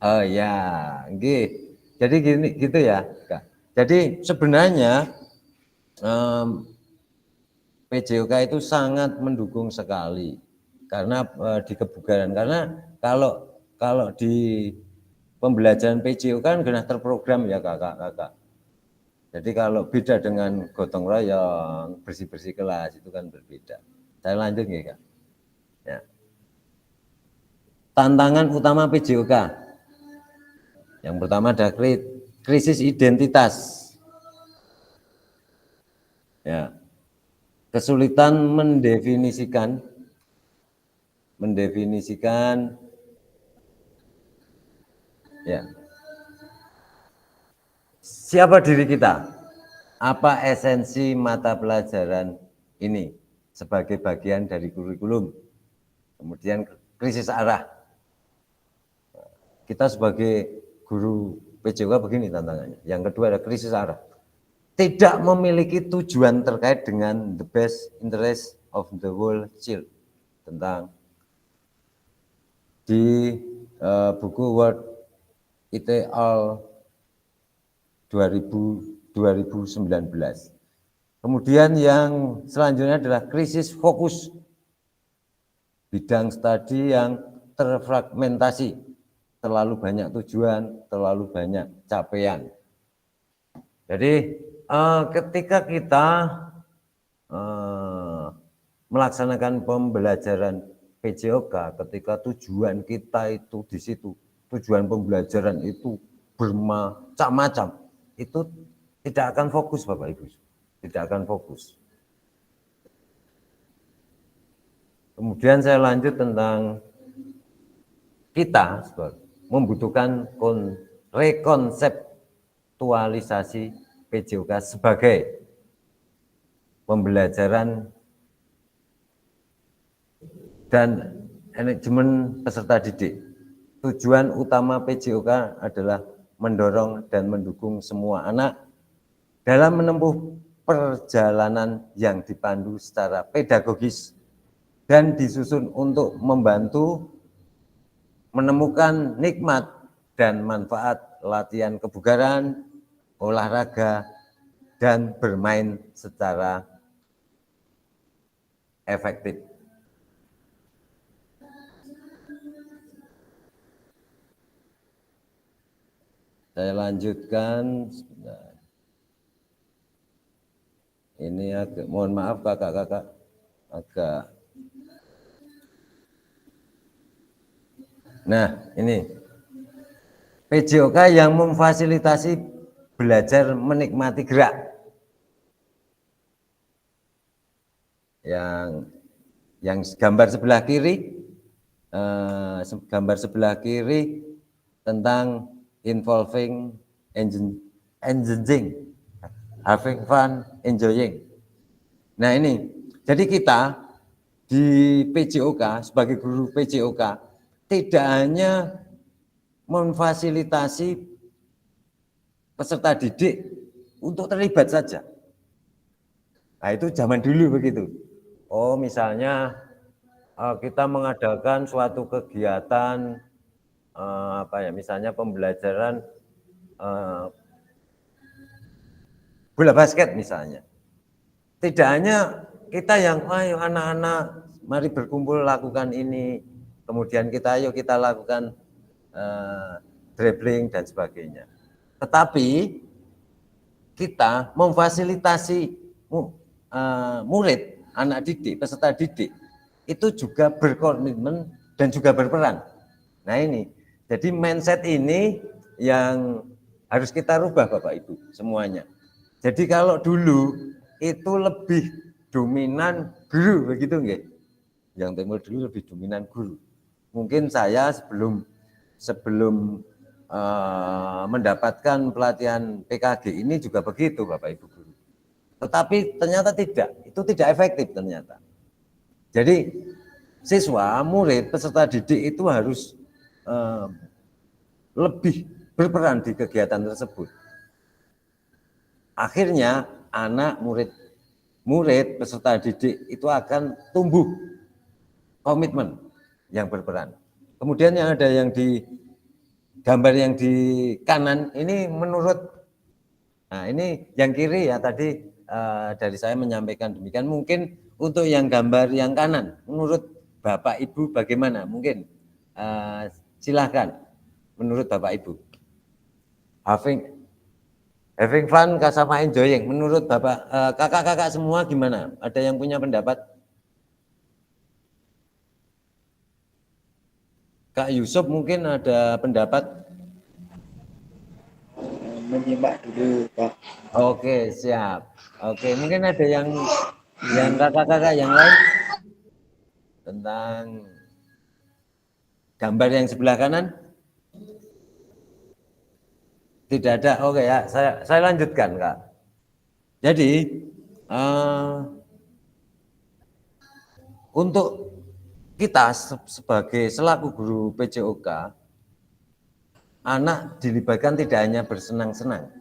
Oh ya, jadi gini gitu ya, Kak. Jadi sebenarnya PJOK itu sangat mendukung sekali karena di kebugaran. Karena kalau di pembelajaran PJOK kan sudah terprogram ya kakak-kakak. Jadi kalau beda dengan gotong royong, bersih-bersih kelas itu kan berbeda. Saya lanjut ya Kak. Ya. Tantangan utama PJOK. Yang pertama ada krisis identitas. Ya. Kesulitan mendefinisikan ya. Siapa diri kita? Apa esensi mata pelajaran ini sebagai bagian dari kurikulum? Kemudian krisis arah. Kita sebagai guru PJOK begini tantangannya. Yang kedua ada krisis arah. Tidak memiliki tujuan terkait dengan the best interest of the whole child. Tentang di buku World Ideal 2019. Kemudian yang selanjutnya adalah krisis fokus. Bidang studi yang terfragmentasi, terlalu banyak tujuan, terlalu banyak capaian. Jadi ketika kita melaksanakan pembelajaran PJOK, ketika tujuan kita itu di situ, tujuan pembelajaran itu bermacam-macam, itu tidak akan fokus Bapak Ibu, tidak akan fokus. Kemudian saya lanjut tentang kita membutuhkan rekonseptualisasi PJOK sebagai pembelajaran dan manajemen peserta didik. Tujuan utama PJOK adalah mendorong dan mendukung semua anak dalam menempuh perjalanan yang dipandu secara pedagogis dan disusun untuk membantu menemukan nikmat dan manfaat latihan kebugaran, olahraga, dan bermain secara efektif. Saya lanjutkan. Ini agak, mohon maaf kakak-kakak, agak. Nah, ini PJOK yang memfasilitasi belajar menikmati gerak. Yang gambar sebelah kiri, tentang involving engaging, having fun, enjoying. Nah ini, jadi kita di PJOK sebagai guru PJOK tidak hanya memfasilitasi peserta didik untuk terlibat saja. Nah itu zaman dulu begitu. Oh misalnya kita mengadakan suatu kegiatan misalnya pembelajaran bola basket misalnya. Tidak hanya kita yang ayo anak-anak mari berkumpul lakukan ini, kemudian kita lakukan dribbling dan sebagainya. Tetapi kita memfasilitasi murid, anak didik, peserta didik itu juga berkomitmen dan juga berperan. Nah ini, jadi mindset ini yang harus kita rubah Bapak Ibu semuanya. Jadi kalau dulu itu lebih dominan guru, begitu nggih? Yang tempo dulu lebih dominan guru. Mungkin saya sebelum mendapatkan pelatihan PKG ini juga begitu, Bapak Ibu guru. Tetapi ternyata itu tidak efektif ternyata. Jadi siswa, murid, peserta didik itu harus lebih berperan di kegiatan tersebut. Akhirnya anak murid peserta didik itu akan tumbuh komitmen yang berperan. Kemudian yang ada yang di gambar yang di kanan ini nah ini yang kiri ya tadi dari saya menyampaikan demikian. Mungkin untuk yang gambar yang kanan menurut Bapak Ibu bagaimana? Mungkin silahkan menurut Bapak Ibu. Having fun sama enjoying. Menurut Bapak, kakak-kakak semua gimana? Ada yang punya pendapat? Kak Yusuf mungkin ada pendapat? Menyimak dulu, Pak. Oke, siap. Oke, mungkin ada yang kakak-kakak yang lain tentang gambar yang sebelah kanan? Tidak ada. Oke ya, saya lanjutkan, Kak. Jadi untuk kita sebagai selaku guru PJOK, anak dilibatkan tidak hanya bersenang-senang.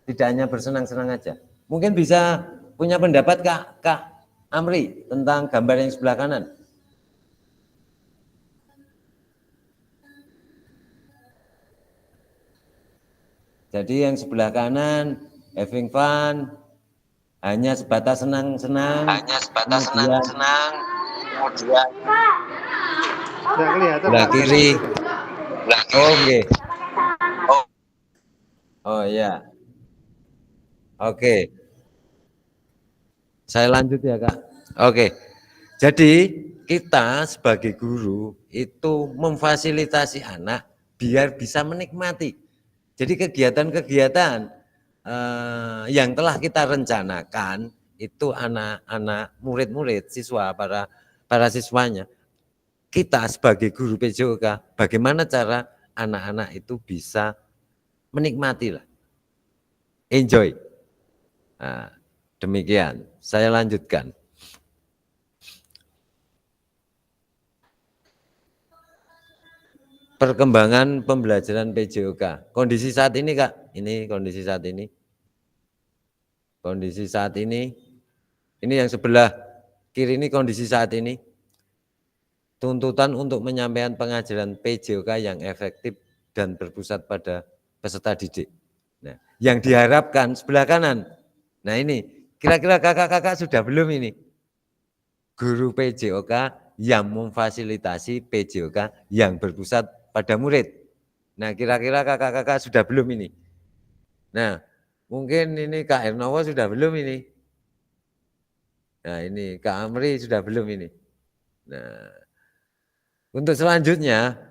Tidak hanya bersenang-senang aja. Mungkin bisa punya pendapat Kak Amri tentang gambar yang sebelah kanan. Jadi yang sebelah kanan having fun, hanya sebatas senang-senang. Kemudian Nggak kelihatan. sebelah kiri. Oke. Oh ya. Oke. Saya lanjut ya, Kak. Oke. Jadi kita sebagai guru itu memfasilitasi anak biar bisa menikmati. Jadi kegiatan-kegiatan yang telah kita rencanakan itu anak-anak, murid-murid, siswa, para siswanya. Kita sebagai guru PJOK, bagaimana cara anak-anak itu bisa menikmati lah, enjoy. Nah, demikian, saya lanjutkan. Perkembangan pembelajaran PJOK. Kondisi saat ini, Kak. Ini kondisi saat ini. Kondisi saat ini. Ini yang sebelah kiri ini kondisi saat ini. Tuntutan untuk menyampaikan pengajaran PJOK yang efektif dan berpusat pada peserta didik. Nah, yang diharapkan sebelah kanan. Nah ini, kira-kira kakak-kakak sudah belum ini? Guru PJOK yang memfasilitasi PJOK yang berpusat pada murid. Nah, kira-kira kakak-kakak sudah belum ini? Nah, mungkin ini Kak Hernowo sudah belum ini? Nah, ini Kak Amri sudah belum ini? Nah, untuk selanjutnya,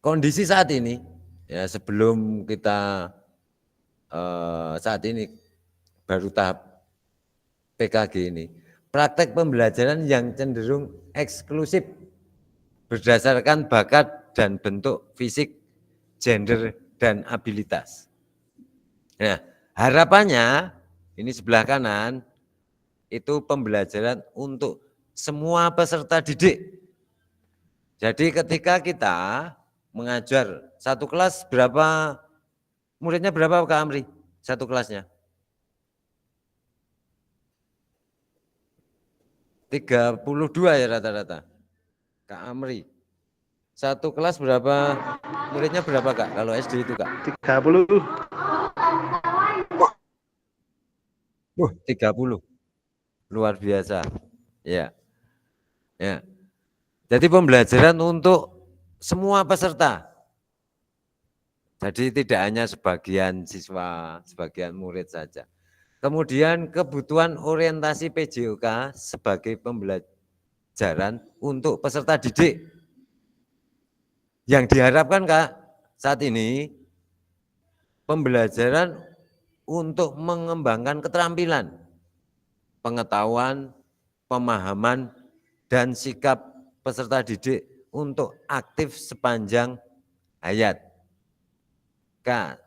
kondisi saat ini, ya sebelum kita saat ini baru tahap PKG ini, praktek pembelajaran yang cenderung eksklusif berdasarkan bakat dan bentuk fisik, gender, dan abilitas. Nah, harapannya, ini sebelah kanan, itu pembelajaran untuk semua peserta didik. Jadi ketika kita mengajar satu kelas berapa, muridnya berapa Kak Amri? Satu kelasnya? 32 ya rata-rata. Kak Amri. Satu kelas berapa, muridnya berapa Kak? Kalau SD itu Kak? 30. 30. Luar biasa. Ya. Ya. Jadi pembelajaran untuk semua peserta. Jadi tidak hanya sebagian siswa, sebagian murid saja. Kemudian kebutuhan orientasi PJOK sebagai pembelajaran untuk peserta didik. Yang diharapkan Kak, saat ini pembelajaran untuk mengembangkan keterampilan, pengetahuan, pemahaman, dan sikap peserta didik untuk aktif sepanjang hayat. Kak,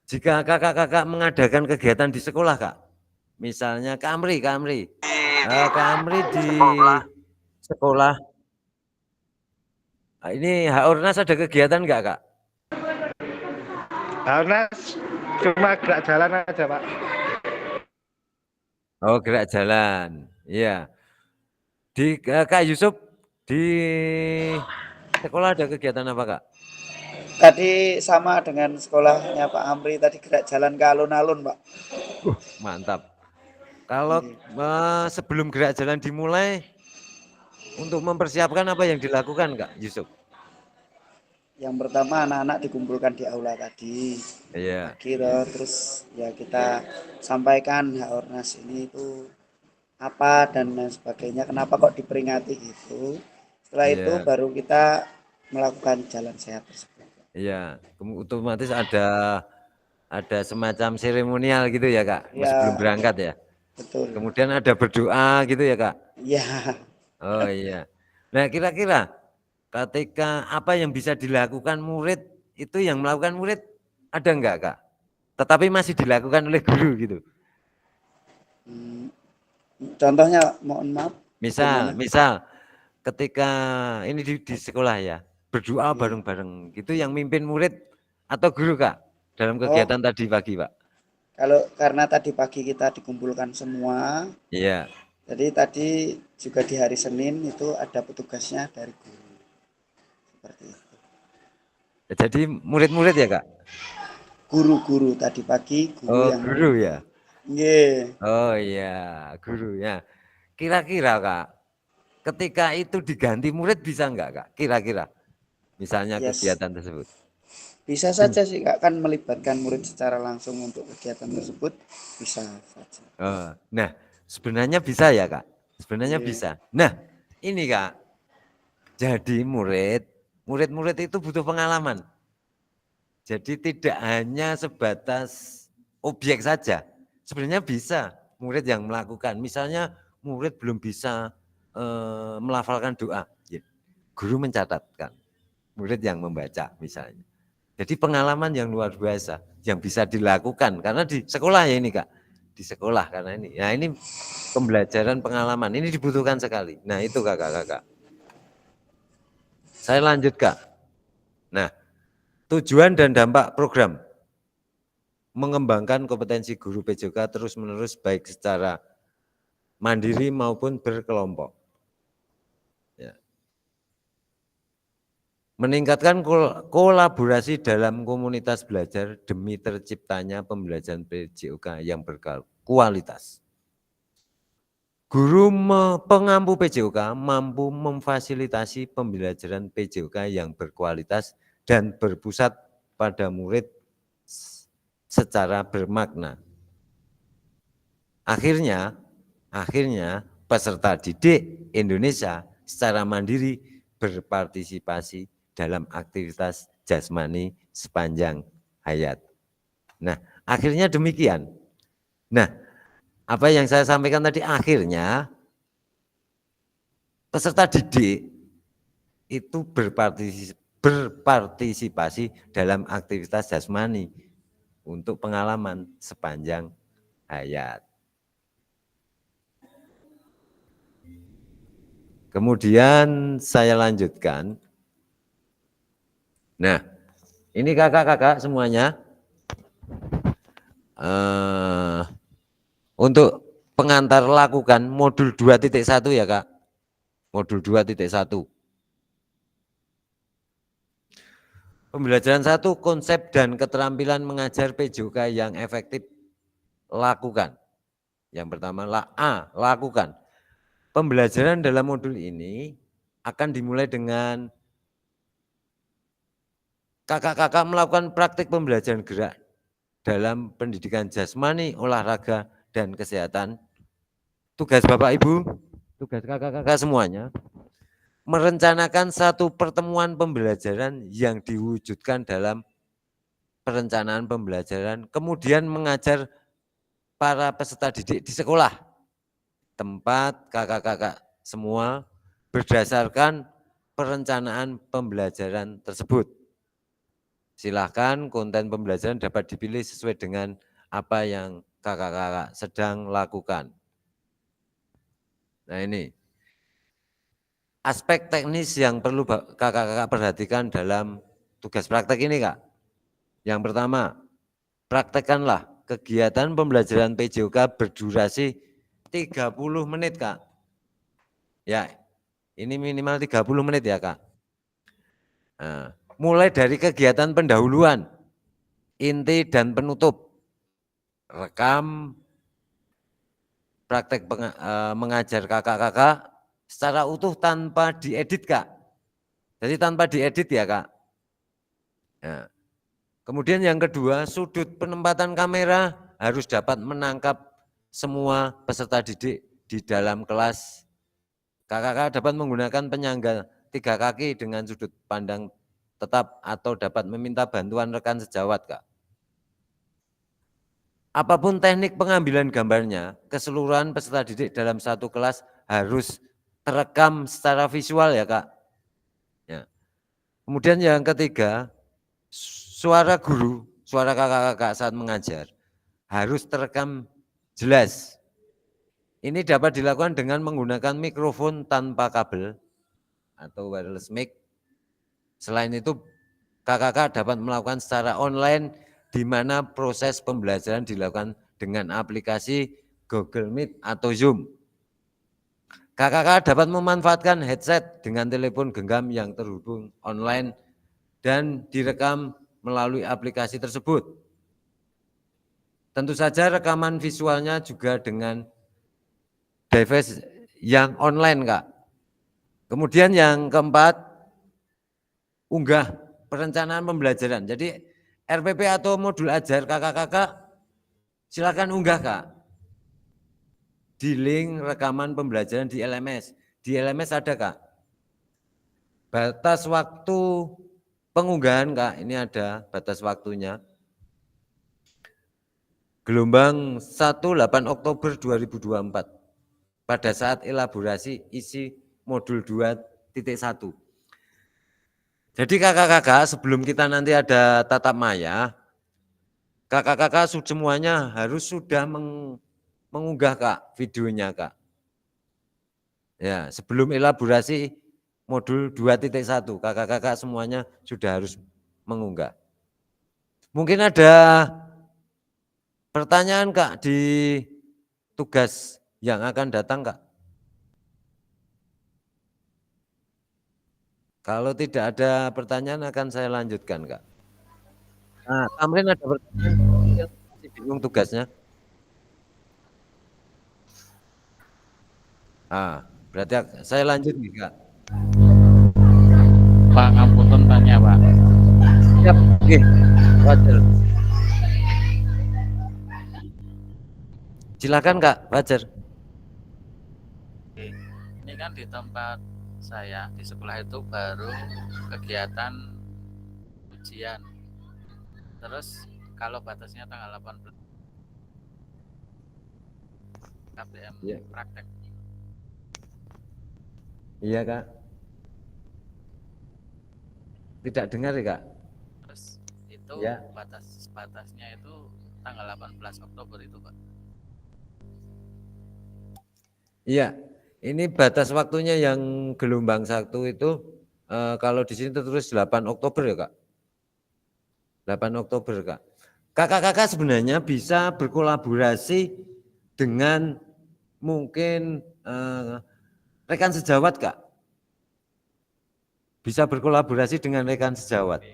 jika kakak-kakak mengadakan kegiatan di sekolah, Kak, misalnya Kak Amri di sekolah, ini Haornas ada kegiatan enggak, Kak? Haornas cuma gerak jalan aja, Pak. Oh, gerak jalan, iya. Di Kak Yusuf di sekolah ada kegiatan apa, Kak? Tadi sama dengan sekolahnya Pak Amri, tadi gerak jalan ke alun-alun, Pak. Mantap. Kalau sebelum gerak jalan dimulai, untuk mempersiapkan apa yang dilakukan, Kak Yusuf? Yang pertama anak-anak dikumpulkan di aula tadi. Iya. Terus ya kita sampaikan Haornas ini itu apa dan lain sebagainya, kenapa kok diperingati gitu. Setelah itu baru kita melakukan jalan sehat tersebut. Iya, otomatis ada semacam seremonial gitu ya, Kak, sebelum berangkat ya. Betul. Kemudian ada berdoa gitu ya, Kak. Iya. Oh iya. Nah, kira-kira ketika apa yang bisa dilakukan murid itu yang melakukan murid ada enggak, Kak? Tetapi masih dilakukan oleh guru gitu. Contohnya mohon maaf. Misal ketika ini di sekolah ya, berdoa bareng-bareng gitu yang mimpin murid atau guru, Kak, dalam kegiatan tadi pagi, Pak? Kalau karena tadi pagi kita dikumpulkan semua. Iya. Jadi tadi juga di hari Senin itu ada petugasnya dari guru. Seperti itu. Jadi murid-murid ya, Kak? Guru-guru tadi pagi guru yang guru ya. Yeah. Oh iya, guru ya. Kira-kira, Kak, ketika itu diganti murid bisa enggak, Kak? Kira-kira. Misalnya kegiatan tersebut. Bisa saja sih, Kak, kan melibatkan murid secara langsung untuk kegiatan tersebut bisa saja. Nah, sebenarnya bisa ya, Kak? Sebenarnya bisa. Nah, ini, Kak. Jadi murid-murid itu butuh pengalaman. Jadi tidak hanya sebatas objek saja. Sebenarnya bisa murid yang melakukan. Misalnya murid belum bisa melafalkan doa. Guru mencatatkan. Murid yang membaca misalnya. Jadi pengalaman yang luar biasa yang bisa dilakukan karena di sekolah ya ini, Kak. Di sekolah karena ini. Nah, ini pembelajaran pengalaman. Ini dibutuhkan sekali. Nah, itu Kakak-kakak. Saya lanjut, Kak. Nah, tujuan dan dampak program mengembangkan kompetensi guru PJOK terus-menerus baik secara mandiri maupun berkelompok. Ya. Meningkatkan kolaborasi dalam komunitas belajar demi terciptanya pembelajaran PJOK yang berkualitas. Guru pengampu PJOK mampu memfasilitasi pembelajaran PJOK yang berkualitas dan berpusat pada murid secara bermakna. Akhirnya peserta didik Indonesia secara mandiri berpartisipasi dalam aktivitas jasmani sepanjang hayat. Nah, akhirnya demikian. Nah, apa yang saya sampaikan tadi akhirnya peserta didik itu berpartisipasi dalam aktivitas jasmani untuk pengalaman sepanjang hayat. Kemudian saya lanjutkan. Nah, ini kakak-kakak semuanya. Untuk pengantar lakukan modul 2.1 ya, Kak. Modul 2.1. Pembelajaran 1, konsep dan keterampilan mengajar PJOK yang efektif. Lakukan. Yang pertama, lakukan. Pembelajaran dalam modul ini akan dimulai dengan kakak-kakak melakukan praktik pembelajaran gerak dalam pendidikan jasmani, olahraga, dan kesehatan. Tugas Bapak Ibu, tugas kakak-kakak semuanya, merencanakan satu pertemuan pembelajaran yang diwujudkan dalam perencanaan pembelajaran, kemudian mengajar para peserta didik di sekolah, tempat kakak-kakak semua berdasarkan perencanaan pembelajaran tersebut. Silahkan konten pembelajaran dapat dipilih sesuai dengan apa yang kakak-kakak sedang lakukan. Nah ini, aspek teknis yang perlu kakak-kakak perhatikan dalam tugas praktek ini Kak. Yang pertama, praktekkanlah kegiatan pembelajaran PJOK berdurasi 30 menit Kak. Ya, ini minimal 30 menit ya Kak. Nah, mulai dari kegiatan pendahuluan, inti dan penutup, rekam praktek mengajar kakak-kakak secara utuh tanpa diedit Kak. Jadi tanpa diedit ya Kak. Nah, kemudian yang kedua, sudut penempatan kamera harus dapat menangkap semua peserta didik di dalam kelas. Kakak-kakak dapat menggunakan penyangga 3 kaki dengan sudut pandang tetap atau dapat meminta bantuan rekan sejawat Kak. Apapun teknik pengambilan gambarnya, keseluruhan peserta didik dalam satu kelas harus terekam secara visual ya Kak. Ya. Kemudian yang ketiga, suara guru, suara kakak-kakak saat mengajar harus terekam jelas. Ini dapat dilakukan dengan menggunakan mikrofon tanpa kabel atau wireless mic. Selain itu, kakak-kakak dapat melakukan secara online di mana proses pembelajaran dilakukan dengan aplikasi Google Meet atau Zoom. Kakak-kakak dapat memanfaatkan headset dengan telepon genggam yang terhubung online dan direkam melalui aplikasi tersebut. Tentu saja rekaman visualnya juga dengan device yang online Kak. Kemudian yang keempat, unggah perencanaan pembelajaran. Jadi RPP atau modul ajar kakak-kakak silakan unggah Kak. Di link rekaman pembelajaran di LMS. Di LMS ada Kak. Batas waktu pengunggahan Kak, ini ada batas waktunya. Gelombang 1 8 Oktober 2024 pada saat elaborasi isi modul 2.1. Jadi kakak-kakak sebelum kita nanti ada tatap maya, kakak-kakak semuanya harus sudah mengunggah Kak videonya Kak. Ya, sebelum elaborasi modul 2.1, kakak-kakak semuanya sudah harus mengunggah. Mungkin ada pertanyaan Kak di tugas yang akan datang Kak? Kalau tidak ada pertanyaan akan saya lanjutkan Kak. Nah, Tamrin ada pertanyaan, masih bingung tugasnya? Ah, berarti saya lanjut nih Kak. Pak, ngapunten tanya Pak. Siap, oke, wajar. Silakan Kak, wajar. Ini kan di tempat saya di sekolah itu baru kegiatan ujian. Terus kalau batasnya tanggal 18 KBM ya. Praktek. Iya Kak. Tidak dengar ya Kak? Terus itu ya. batasnya itu tanggal 18 Oktober itu Pak. Iya. Ini batas waktunya yang gelombang 1 itu kalau di sini tertulis 8 Oktober ya Kak. 8 Oktober Kak. Kakak-kakak sebenarnya bisa berkolaborasi dengan mungkin rekan sejawat Kak. Bisa berkolaborasi dengan rekan sejawat.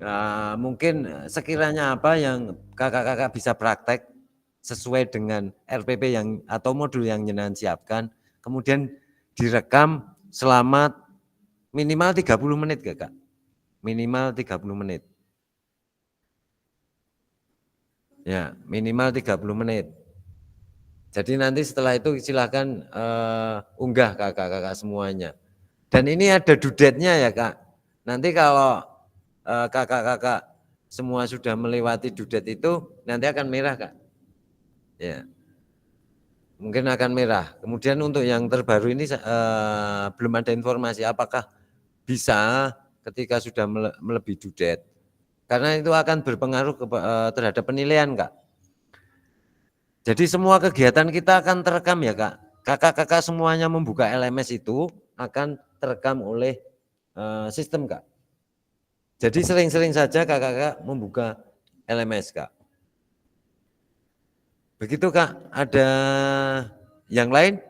Nah, mungkin sekiranya apa yang kakak-kakak bisa praktek sesuai dengan RPP yang atau modul yang jenengan siapkan. Kemudian direkam selama minimal 30 menit ya Kak. Minimal 30 menit. Ya, minimal 30 menit. Jadi nanti setelah itu silakan unggah kakak-kakak semuanya. Dan ini ada due date-nya ya Kak. Nanti kalau kakak-kakak semua sudah melewati dudet itu nanti akan merah Kak. Ya. Mungkin akan merah. Kemudian untuk yang terbaru ini belum ada informasi apakah bisa ketika sudah melebihi dudet. Karena itu akan berpengaruh terhadap penilaian Kak. Jadi semua kegiatan kita akan terekam ya Kak. Kakak-kakak semuanya membuka LMS itu akan terekam oleh sistem Kak. Jadi sering-sering saja kakak-kakak membuka LMS Kak. Begitu Kak, ada yang lain?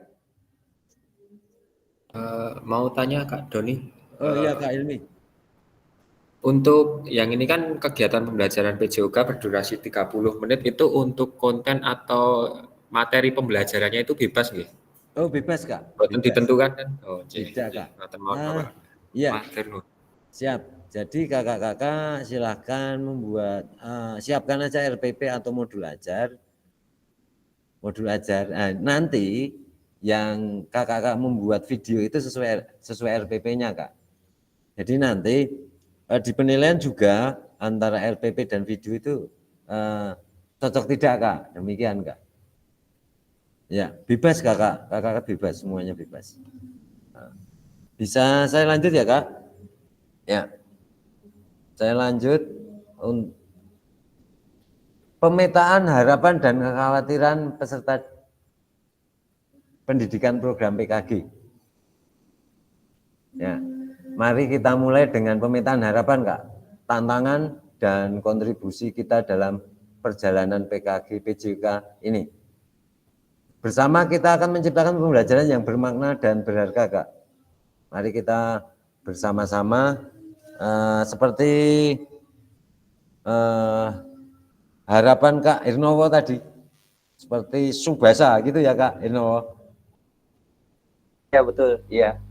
Mau tanya Kak Doni. Oh iya Kak Ilmi. Untuk yang ini kan kegiatan pembelajaran PJOK berdurasi 30 menit itu untuk konten atau materi pembelajarannya itu bebas nggih? Oh bebas Kak. Boten ditentukan kan? Oh, Tidak Kak. Iya. Siap. Jadi kakak-kakak silahkan membuat, siapkan aja RPP atau modul ajar. Nanti yang kakak-kakak membuat video itu sesuai RPP-nya Kak. Jadi nanti di penilaian juga antara RPP dan video itu cocok tidak Kak, demikian Kak. Ya bebas kakak bebas, semuanya bebas. Bisa saya lanjut ya Kak? Ya, saya lanjut. Pemetaan harapan dan kekhawatiran peserta pendidikan program PKG. Ya, mari kita mulai dengan pemetaan harapan Kak. Tantangan dan kontribusi kita dalam perjalanan PKG PJOK ini. Bersama kita akan menciptakan pembelajaran yang bermakna dan berharga Kak. Mari kita bersama-sama seperti harapan Kak Irnowo tadi, seperti Subasa gitu ya Kak Irnowo. Ya betul, iya.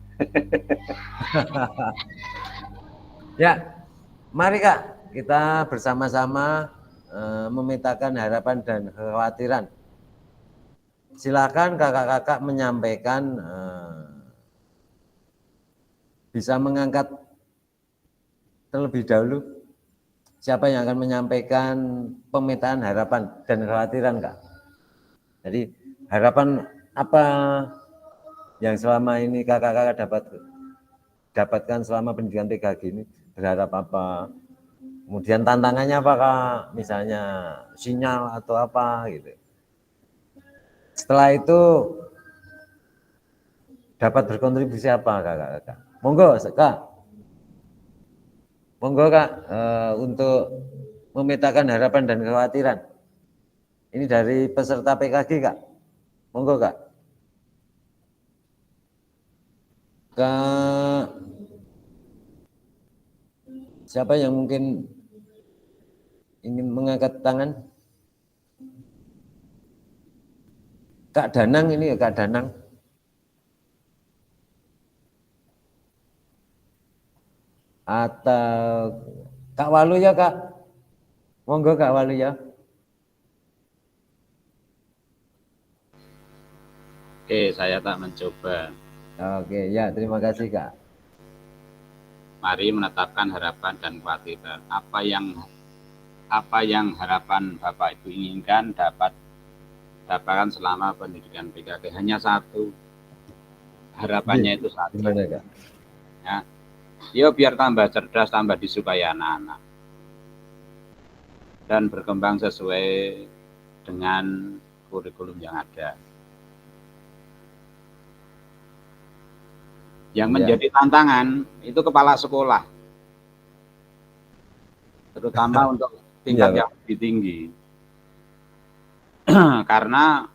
Ya, mari Kak kita bersama-sama memetakan harapan dan kekhawatiran. Silakan kakak-kakak menyampaikan, bisa mengangkat terlebih dahulu. Siapa yang akan menyampaikan pemetaan harapan dan kekhawatiran Kak? Jadi harapan apa yang selama ini kakak-kakak dapatkan selama pendidikan PKG ini, berharap apa? Kemudian tantangannya apa Kak? Misalnya sinyal atau apa gitu. Setelah itu dapat berkontribusi apa kakak-kakak? Monggo Kak. Monggo Kak, untuk memetakan harapan dan kekhawatiran. Ini dari peserta PKG Kak. Monggo Kak. Kak, siapa yang mungkin ingin mengangkat tangan? Kak Danang ini ya Kak Danang. Atau Kak Walu ya Kak. Monggo Kak Walu ya. Oke, saya tak mencoba. Oke, ya terima kasih Kak. Mari menetapkan harapan dan kekhawatiran. Apa yang harapan Bapak Ibu inginkan dapatkan selama pendidikan PKG. Hanya satu. Harapannya itu satu. Gimana Kak? Ya. Yo biar tambah cerdas, tambah disukai anak-anak. Dan berkembang sesuai dengan kurikulum yang ada. Yang menjadi tantangan itu kepala sekolah, terutama untuk tingkat yang lebih tinggi, karena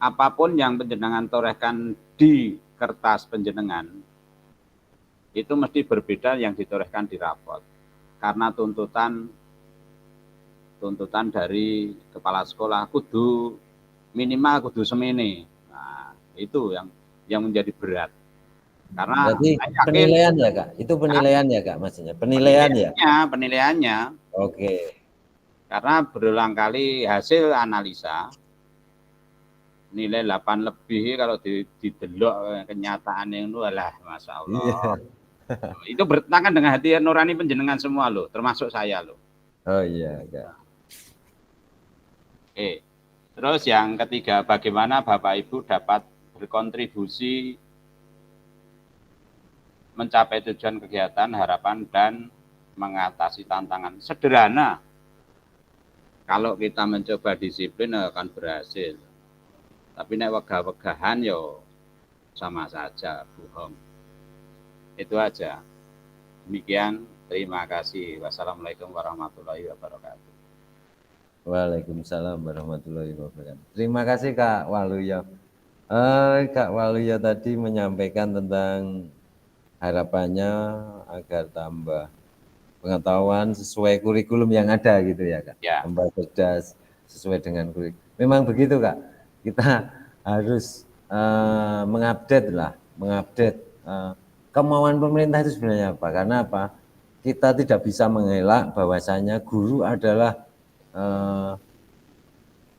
apapun yang penjenengan torehkan di kertas penjenengan itu mesti berbeda yang ditorehkan di rapot, karena tuntutan dari kepala sekolah kudu minimal kudu semene. Nah, itu yang menjadi berat. Karena berarti penilaian ya Kak, itu penilaian ya Kak maksudnya, penilaiannya. Oke. Karena berulang kali hasil analisa nilai 8 lebih kalau didelok kenyataan itu adalah Masya Allah. Itu bertentangan dengan hati nurani penjenengan semua loh, termasuk saya loh. Oh iya, Kak. Oke. Terus yang ketiga, bagaimana Bapak Ibu dapat berkontribusi mencapai tujuan kegiatan, harapan, dan mengatasi tantangan. Sederhana. Kalau kita mencoba disiplin akan berhasil. Tapi nek wegah-wegahan yo sama saja, bohong. Itu aja. Demikian, terima kasih. Wassalamualaikum warahmatullahi wabarakatuh. Waalaikumsalam warahmatullahi wabarakatuh. Terima kasih Kak Waluyo. Kak Waluyo tadi menyampaikan tentang harapannya agar tambah pengetahuan sesuai kurikulum yang ada gitu ya Kak. Ya. Tambah cerdas sesuai dengan kurikulum. Memang begitu Kak. Kita harus mengupdate kemauan pemerintah itu sebenarnya apa? Karena apa? Kita tidak bisa mengelak bahwasanya guru adalah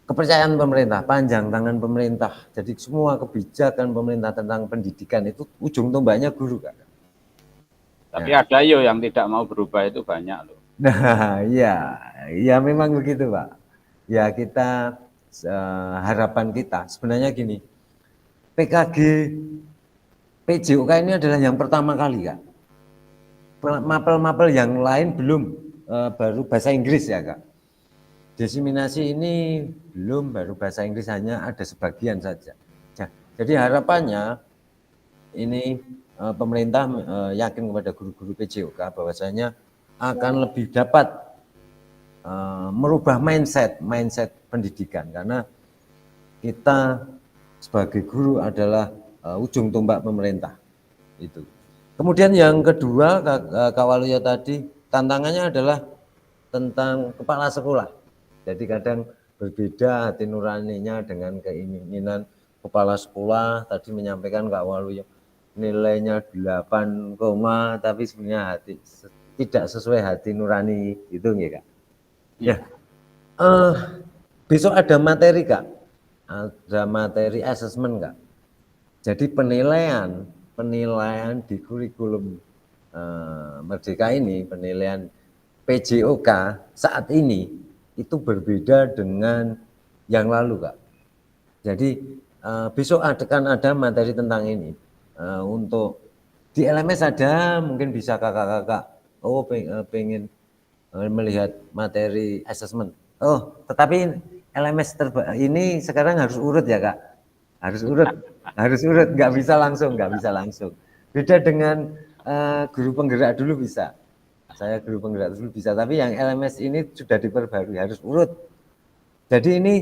kepercayaan pemerintah, panjang tangan pemerintah. Jadi semua kebijakan pemerintah tentang pendidikan itu ujung tombaknya guru Kak. Tapi ada yo yang tidak mau berubah itu banyak loh. Nah, ya memang begitu Pak. Ya kita harapan kita sebenarnya gini, PKG PJOK ini adalah yang pertama kali Kak. Mapel-mapel yang lain belum, baru bahasa Inggris ya Kak. Diseminasi ini belum, baru bahasa Inggris hanya ada sebagian saja. Jadi harapannya ini pemerintah yakin kepada guru-guru PJOK bahwasanya akan lebih dapat merubah mindset pendidikan, karena kita sebagai guru adalah ujung tombak pemerintah itu. Kemudian yang kedua Kak Waluyo tadi tantangannya adalah tentang kepala sekolah. Jadi kadang berbeda hati nuraninya dengan keinginan kepala sekolah. Tadi menyampaikan Kak Waluyo nilainya 8, tapi sebenarnya tidak sesuai hati nurani itu nggih Kak. Ya, besok ada materi Kak, ada materi asesmen Kak. Jadi penilaian di kurikulum Merdeka ini, penilaian PJOK saat ini itu berbeda dengan yang lalu Kak. Jadi besok akan ada materi tentang ini. Untuk di LMS ada, mungkin bisa kakak-kakak pengen melihat materi assessment. Tetapi LMS ini sekarang harus urut ya Kak, harus urut, nggak bisa langsung. Beda dengan guru penggerak dulu bisa. Saya guru penggerak dulu bisa, tapi yang LMS ini sudah diperbarui, harus urut. Jadi ini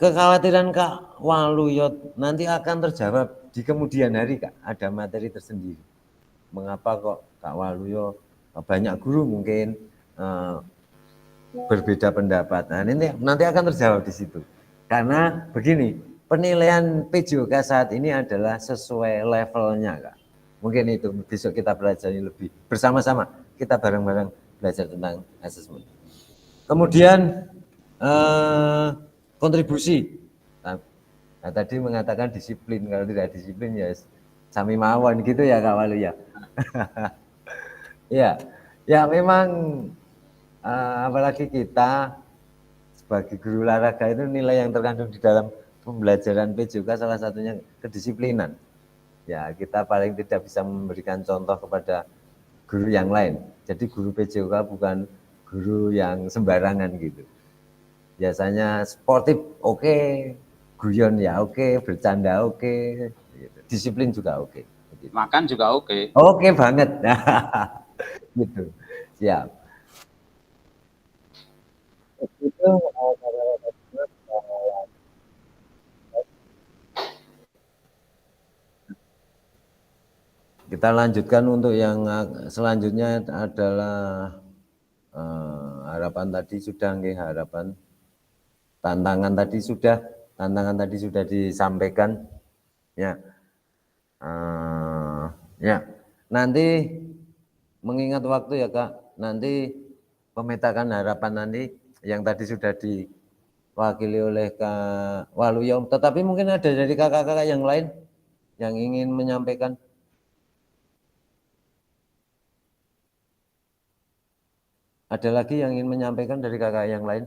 kekhawatiran Kak Waluyo nanti akan terjawab di kemudian hari Kak, ada materi tersendiri. Mengapa kok Kak Waluyo banyak guru mungkin berbeda pendapat. Nah, nanti akan terjawab di situ. Karena begini, penilaian PJOK saat ini adalah sesuai levelnya Kak. Mungkin itu besok kita pelajari lebih bersama-sama, kita bareng-bareng belajar tentang asesmen. Kemudian kontribusi. Nah, tadi mengatakan disiplin, kalau tidak disiplin ya sami mawon gitu ya Kak Walu ya. Ya memang apalagi kita sebagai guru olahraga itu nilai yang terkandung di dalam pembelajaran PJOK salah satunya kedisiplinan. Ya kita paling tidak bisa memberikan contoh kepada guru yang lain. Jadi guru PJOK bukan guru yang sembarangan gitu. Biasanya sportif oke, guyon ya oke, bercanda oke, gitu. Disiplin juga oke. Gitu. Makan juga oke. Oke banget. Gitu. Siap. Itu kita lanjutkan untuk yang selanjutnya adalah harapan tadi sudah nggih, harapan tantangan tadi sudah disampaikan ya. Ya nanti mengingat waktu ya Kak, nanti pemetakan harapan nanti yang tadi sudah diwakili oleh Kak Waluyo, tetapi mungkin ada dari kakak-kakak yang lain yang ingin menyampaikan. Ada lagi yang ingin menyampaikan dari kakak yang lain?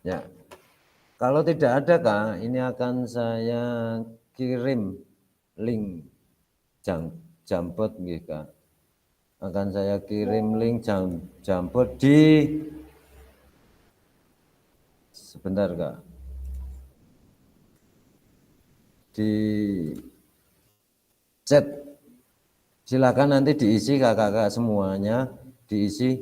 Ya, kalau tidak ada Kak, ini akan saya kirim link Jambot nggih Kak. Akan saya kirim link Jambot di sebentar Kak. Di chat. Silakan nanti diisi kakak-kakak semuanya, diisi.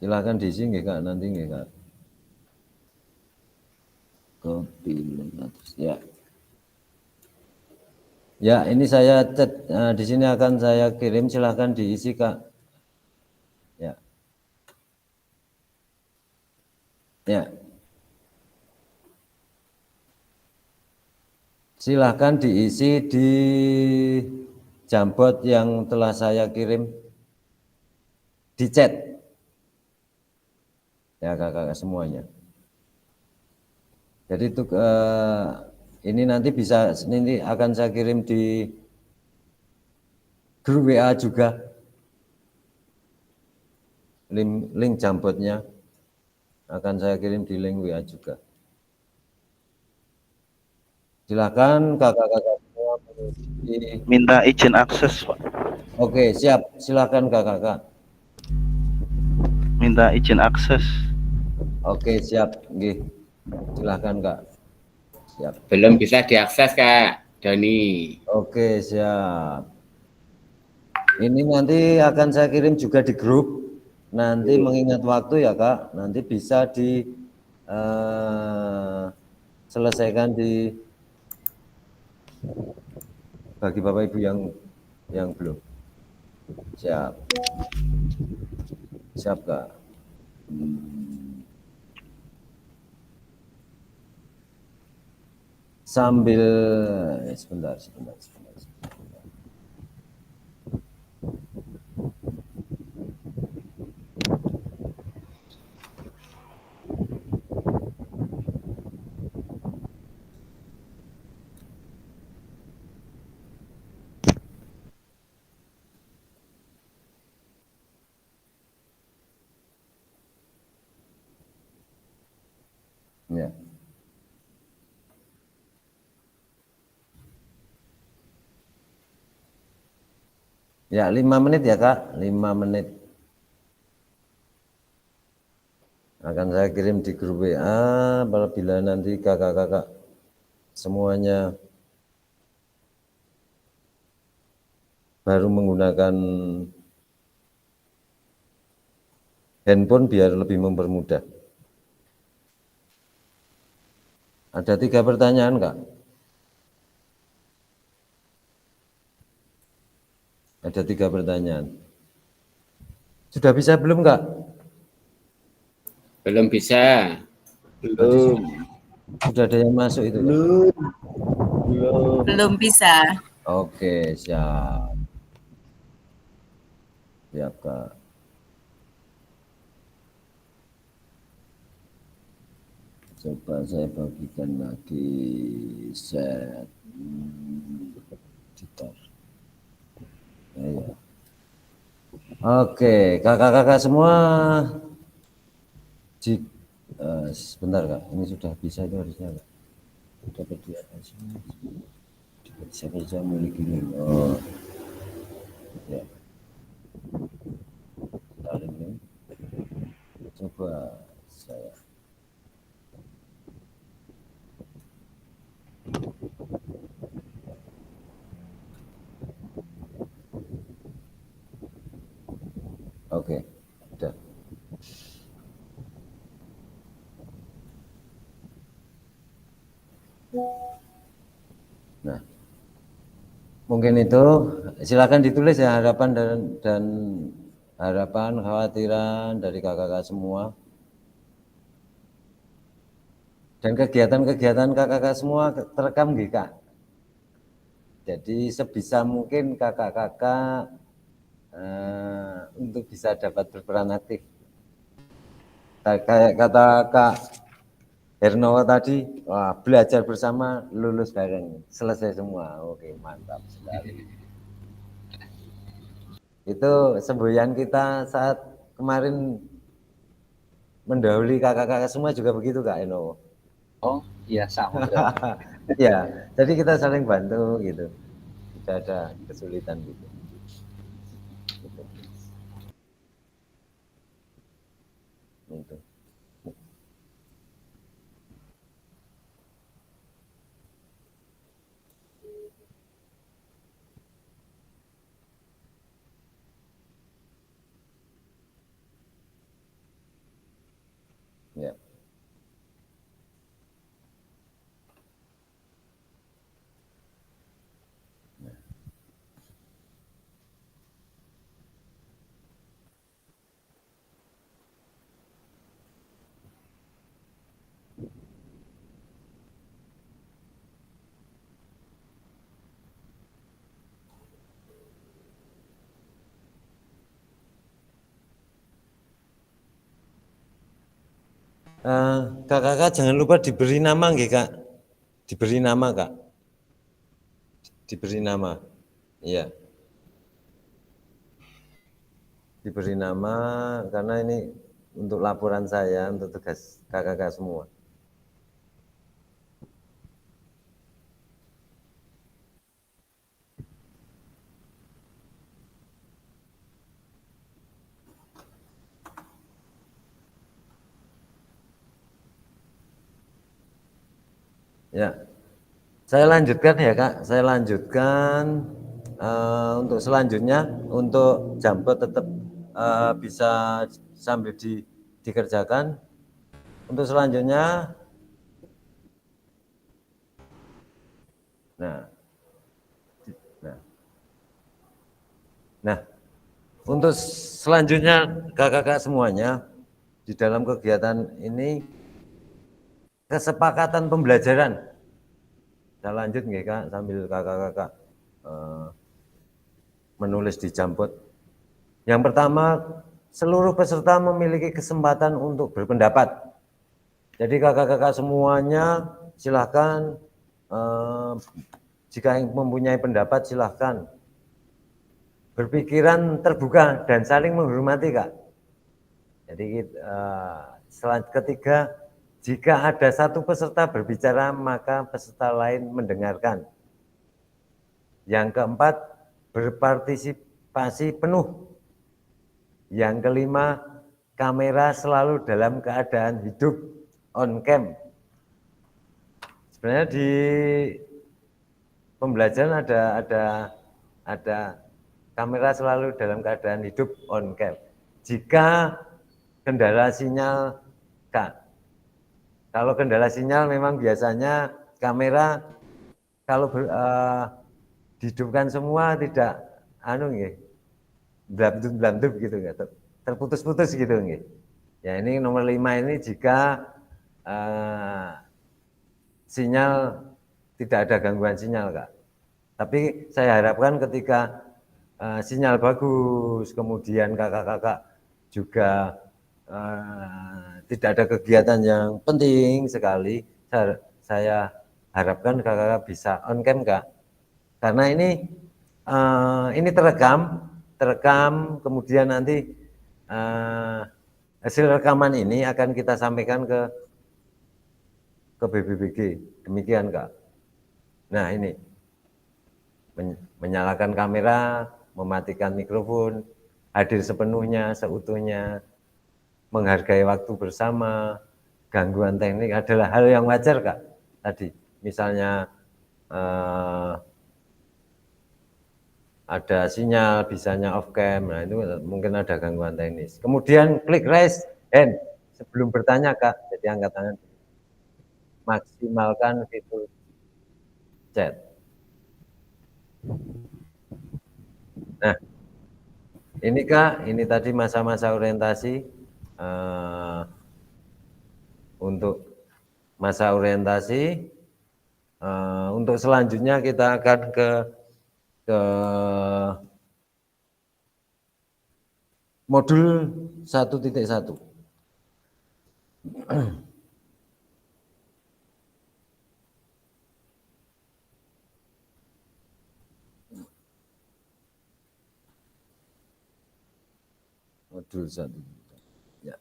Silakan diisi nggih Kak, nanti nggih Kak. Copy ya. Ya, ini saya chat di sini akan saya kirim, silakan diisi Kak. Ya. Ya. Silakan diisi di Jambot yang telah saya kirim di chat. Ya kakak semuanya. Jadi itu ini nanti bisa nanti akan saya kirim di grup WA juga link Jambotnya akan saya kirim di link WA juga. Silakan kakak-kakak semua minta izin akses Pak. Oke siap, silakan kakak-kakak. Minta izin akses. Oke siap, nggih. Silakan Kak. Siap. Belum bisa diakses Kak Doni. Oke siap. Ini nanti akan saya kirim juga di grup. Nanti mengingat waktu ya Kak. Nanti bisa di selesaikan di bagi Bapak Ibu yang belum. Siap. Siap Kak. Sambil sebentar. Ya. Ya, 5 menit ya Kak, 5 menit. Akan saya kirim di grup WA apabila nanti kakak-kakak semuanya baru menggunakan handphone biar lebih mempermudah. Ada 3 pertanyaan Kak. Ada 3 pertanyaan. Sudah bisa belum Kak? Belum bisa. Belum. Sudah ada yang masuk itu? Belum bisa. Oke, siap. Siap Kak. Coba saya bagikan lagi set editor. Ya. Oke, kakak-kakak semua sebentar Kak, ini sudah bisa itu harusnya Kak. Dapat di atas siapa saja memiliki oh ya kali ini coba saya oke udah. Nah, mungkin itu silakan ditulis ya harapan dan harapan, khawatiran dari kakak-kakak semua. Dan kegiatan-kegiatan kakak-kakak semua terekam nggih, Kak. Jadi sebisa mungkin kakak-kakak untuk bisa dapat berperan aktif. Kayak kata Kak Hernowo tadi, wah, belajar bersama, lulus bareng, selesai semua. Oke, mantap sekali. Itu semboyan kita saat kemarin mendahului kakak-kakak semua juga begitu, Kak Hernowo. Oh, iya sama. Ya, jadi kita saling bantu gitu. Tidak ada kesulitan gitu. Itu. Ya. Kakak-kakak jangan lupa diberi nama nggih, Kak. Diberi nama, Kak. Diberi nama. Iya. Diberi nama karena ini untuk laporan saya, untuk tugas kakak-kakak semua. Ya, saya lanjutkan ya, Kak. Saya lanjutkan untuk selanjutnya, untuk Jambo tetap bisa sambil dikerjakan. Untuk selanjutnya, nah, untuk selanjutnya kakak-kakak semuanya di dalam kegiatan ini kesepakatan pembelajaran. Saya lanjut nggih, Kak, sambil kakak-kakak menulis di Jambot. Yang pertama, seluruh peserta memiliki kesempatan untuk berpendapat. Jadi kakak-kakak semuanya silahkan, jika mempunyai pendapat silahkan. Berpikiran terbuka dan saling menghormati, Kak. Jadi ketiga, jika ada satu peserta berbicara, maka peserta lain mendengarkan. Yang keempat, berpartisipasi penuh. Yang kelima, kamera selalu dalam keadaan hidup, on cam. Sebenarnya di pembelajaran ada kamera selalu dalam keadaan hidup, on cam. Jika kendala sinyal, Kak, kalau kendala sinyal memang biasanya kamera kalau dihidupkan semua tidak blamdub gitu, terputus-putus gitu nggih. Ya, ini nomor 5 ini jika sinyal tidak ada gangguan sinyal, Kak. Tapi saya harapkan ketika sinyal bagus, kemudian kakak-kakak juga tidak ada kegiatan yang penting sekali, saya harapkan kakak-kakak bisa on cam, Kak. Karena ini terekam, kemudian nanti hasil rekaman ini akan kita sampaikan ke BBBG, demikian, Kak. Nah, ini menyalakan kamera, mematikan mikrofon, hadir sepenuhnya, seutuhnya, menghargai waktu bersama, gangguan teknik adalah hal yang wajar, Kak. Tadi, misalnya ada sinyal, bisanya off cam, nah itu mungkin ada gangguan teknis. Kemudian klik raise hand sebelum bertanya, Kak, jadi angkat tangan. Maksimalkan fitur chat. Nah, ini, Kak, ini tadi masa-masa orientasi untuk masa orientasi. Untuk selanjutnya kita akan ke modul 1.1. Modul 1. Ya.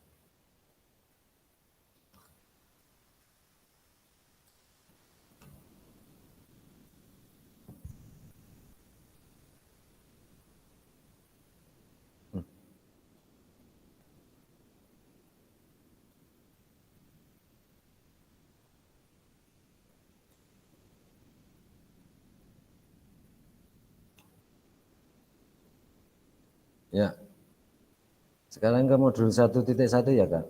Ya. Sekarang ke modul 1.1 ya, Kak.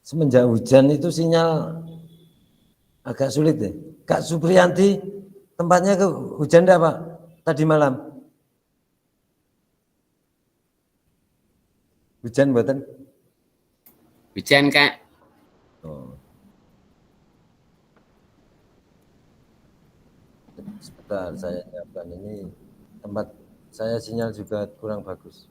Semenjak hujan itu sinyal agak sulit deh. Kak Supriyanti, tempatnya ke hujan enggak, Pak? Tadi malam. Hujan mboten? Hujan, Kak. Oh. Sebentar, saya nyiapkan ini. Tempat saya sinyal juga kurang bagus.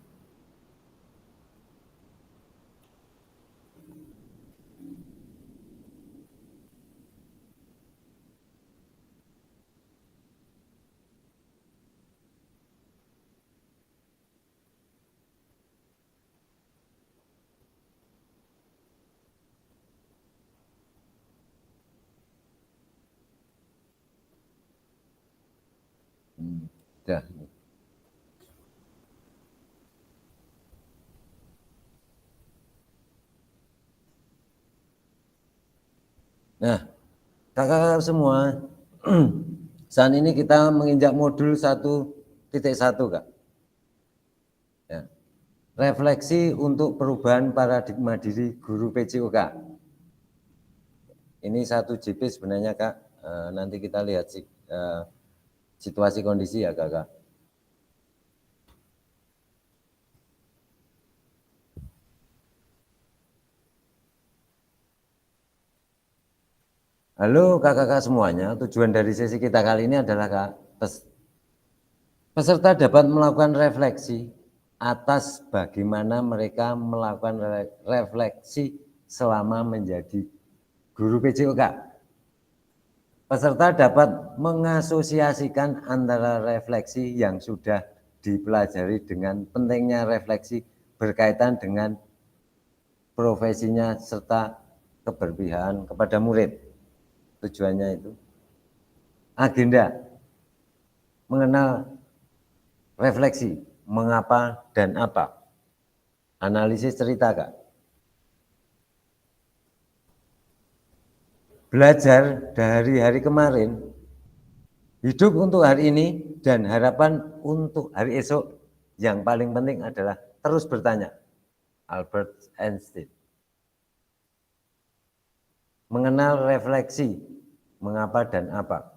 Dah. Nah, kakak-kakak semua, saat ini kita menginjak modul 1.1, Kak. Ya. Refleksi untuk perubahan paradigma diri guru PJOK. Ini 1 JP sebenarnya, Kak. Nanti kita lihat situasi kondisi ya, Kakak. Halo kakak-kakak semuanya, tujuan dari sesi kita kali ini adalah, Kak, peserta dapat melakukan refleksi atas bagaimana mereka melakukan refleksi selama menjadi guru PJOK. Peserta dapat mengasosiasikan antara refleksi yang sudah dipelajari dengan pentingnya refleksi berkaitan dengan profesinya serta keberpihakan kepada murid. Tujuannya itu agenda mengenal refleksi, mengapa dan apa. Analisis cerita, Kak. Belajar dari hari kemarin, hidup untuk hari ini, dan harapan untuk hari esok. Yang paling penting adalah terus bertanya. Albert Einstein. Mengenal refleksi, mengapa dan apa.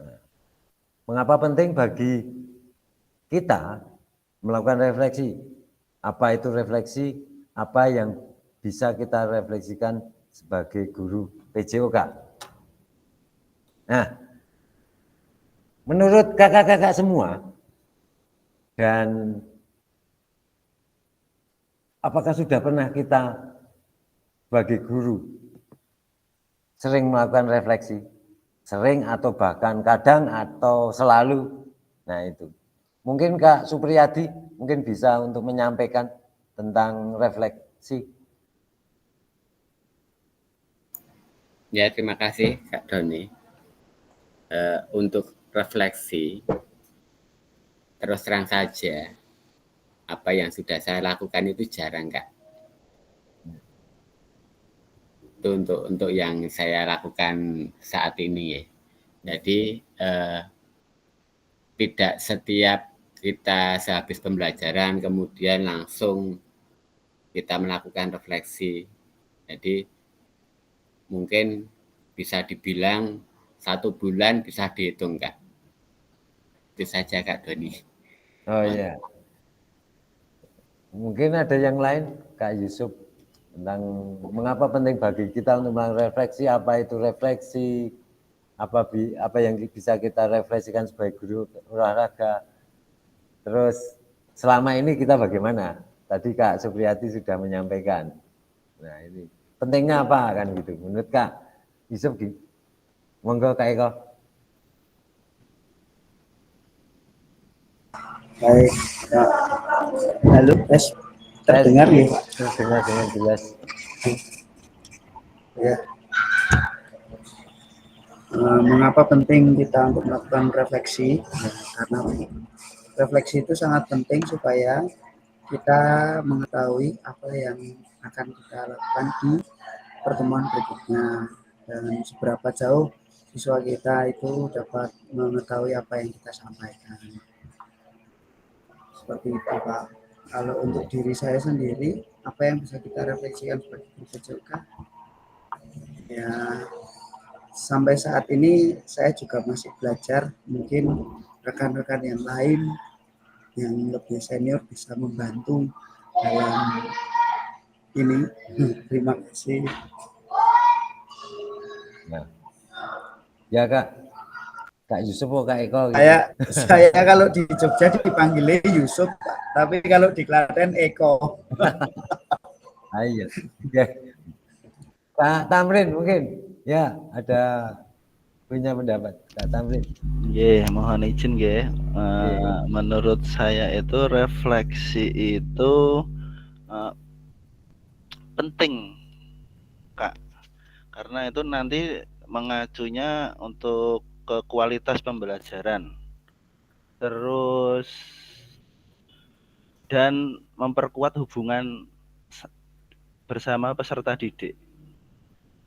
Nah, mengapa penting bagi kita melakukan refleksi? Apa itu refleksi? Apa yang bisa kita refleksikan sebagai guru PJOK? Nah, menurut kakak-kakak semua, dan apakah sudah pernah kita sebagai guru sering melakukan refleksi? Sering atau bahkan kadang atau selalu? Nah itu. Mungkin Kak Supriyadi mungkin bisa untuk menyampaikan tentang refleksi. Ya, terima kasih Kak Doni. Untuk refleksi, terus terang saja, apa yang sudah saya lakukan itu jarang, Kak. Itu untuk yang saya lakukan saat ini ya. Jadi tidak setiap kita sehabis pembelajaran kemudian langsung kita melakukan refleksi. Jadi mungkin bisa dibilang 1 bulan bisa dihitung, Kak. Itu saja, Kak Doni. Oh iya. Mungkin ada yang lain, Kak Yusuf, tentang mengapa penting bagi kita untuk melakukan refleksi, apa itu refleksi, apa yang bisa kita refleksikan sebagai guru olahraga. Terus selama ini kita bagaimana? Tadi Kak Supriyati sudah menyampaikan. Nah ini pentingnya apa kan gitu? Menurut Kak Yusuf, monggo Kak Eko. Baik, Kak. Halo, terdengar ya? Terdengar dengan jelas. Ya. Mengapa penting kita untuk melakukan refleksi? Karena refleksi itu sangat penting supaya kita mengetahui apa yang akan kita lakukan di pertemuan berikutnya dan seberapa jauh siswa kita itu dapat mengetahui apa yang kita sampaikan. Seperti itu, Pak. Kalau untuk diri saya sendiri, apa yang bisa kita refleksikan sebagai guru PJOK? Ya, sampai saat ini saya juga masih belajar. Mungkin rekan-rekan yang lain yang lebih senior bisa membantu dalam ini. Terima kasih. Nah. Ya Kak Yusuf atau Kak Eko? Gitu. Saya kalau di Jogja dipanggilnya Yusuf, tapi kalau di Klaten Eko. Ayo. Pak Tamrin mungkin ya ada punya pendapat, Kak Tamrin. Mohon izin menurut saya itu refleksi itu penting, Kak. Karena itu nanti mengacunya untuk ke kualitas pembelajaran. Terus dan memperkuat hubungan bersama peserta didik.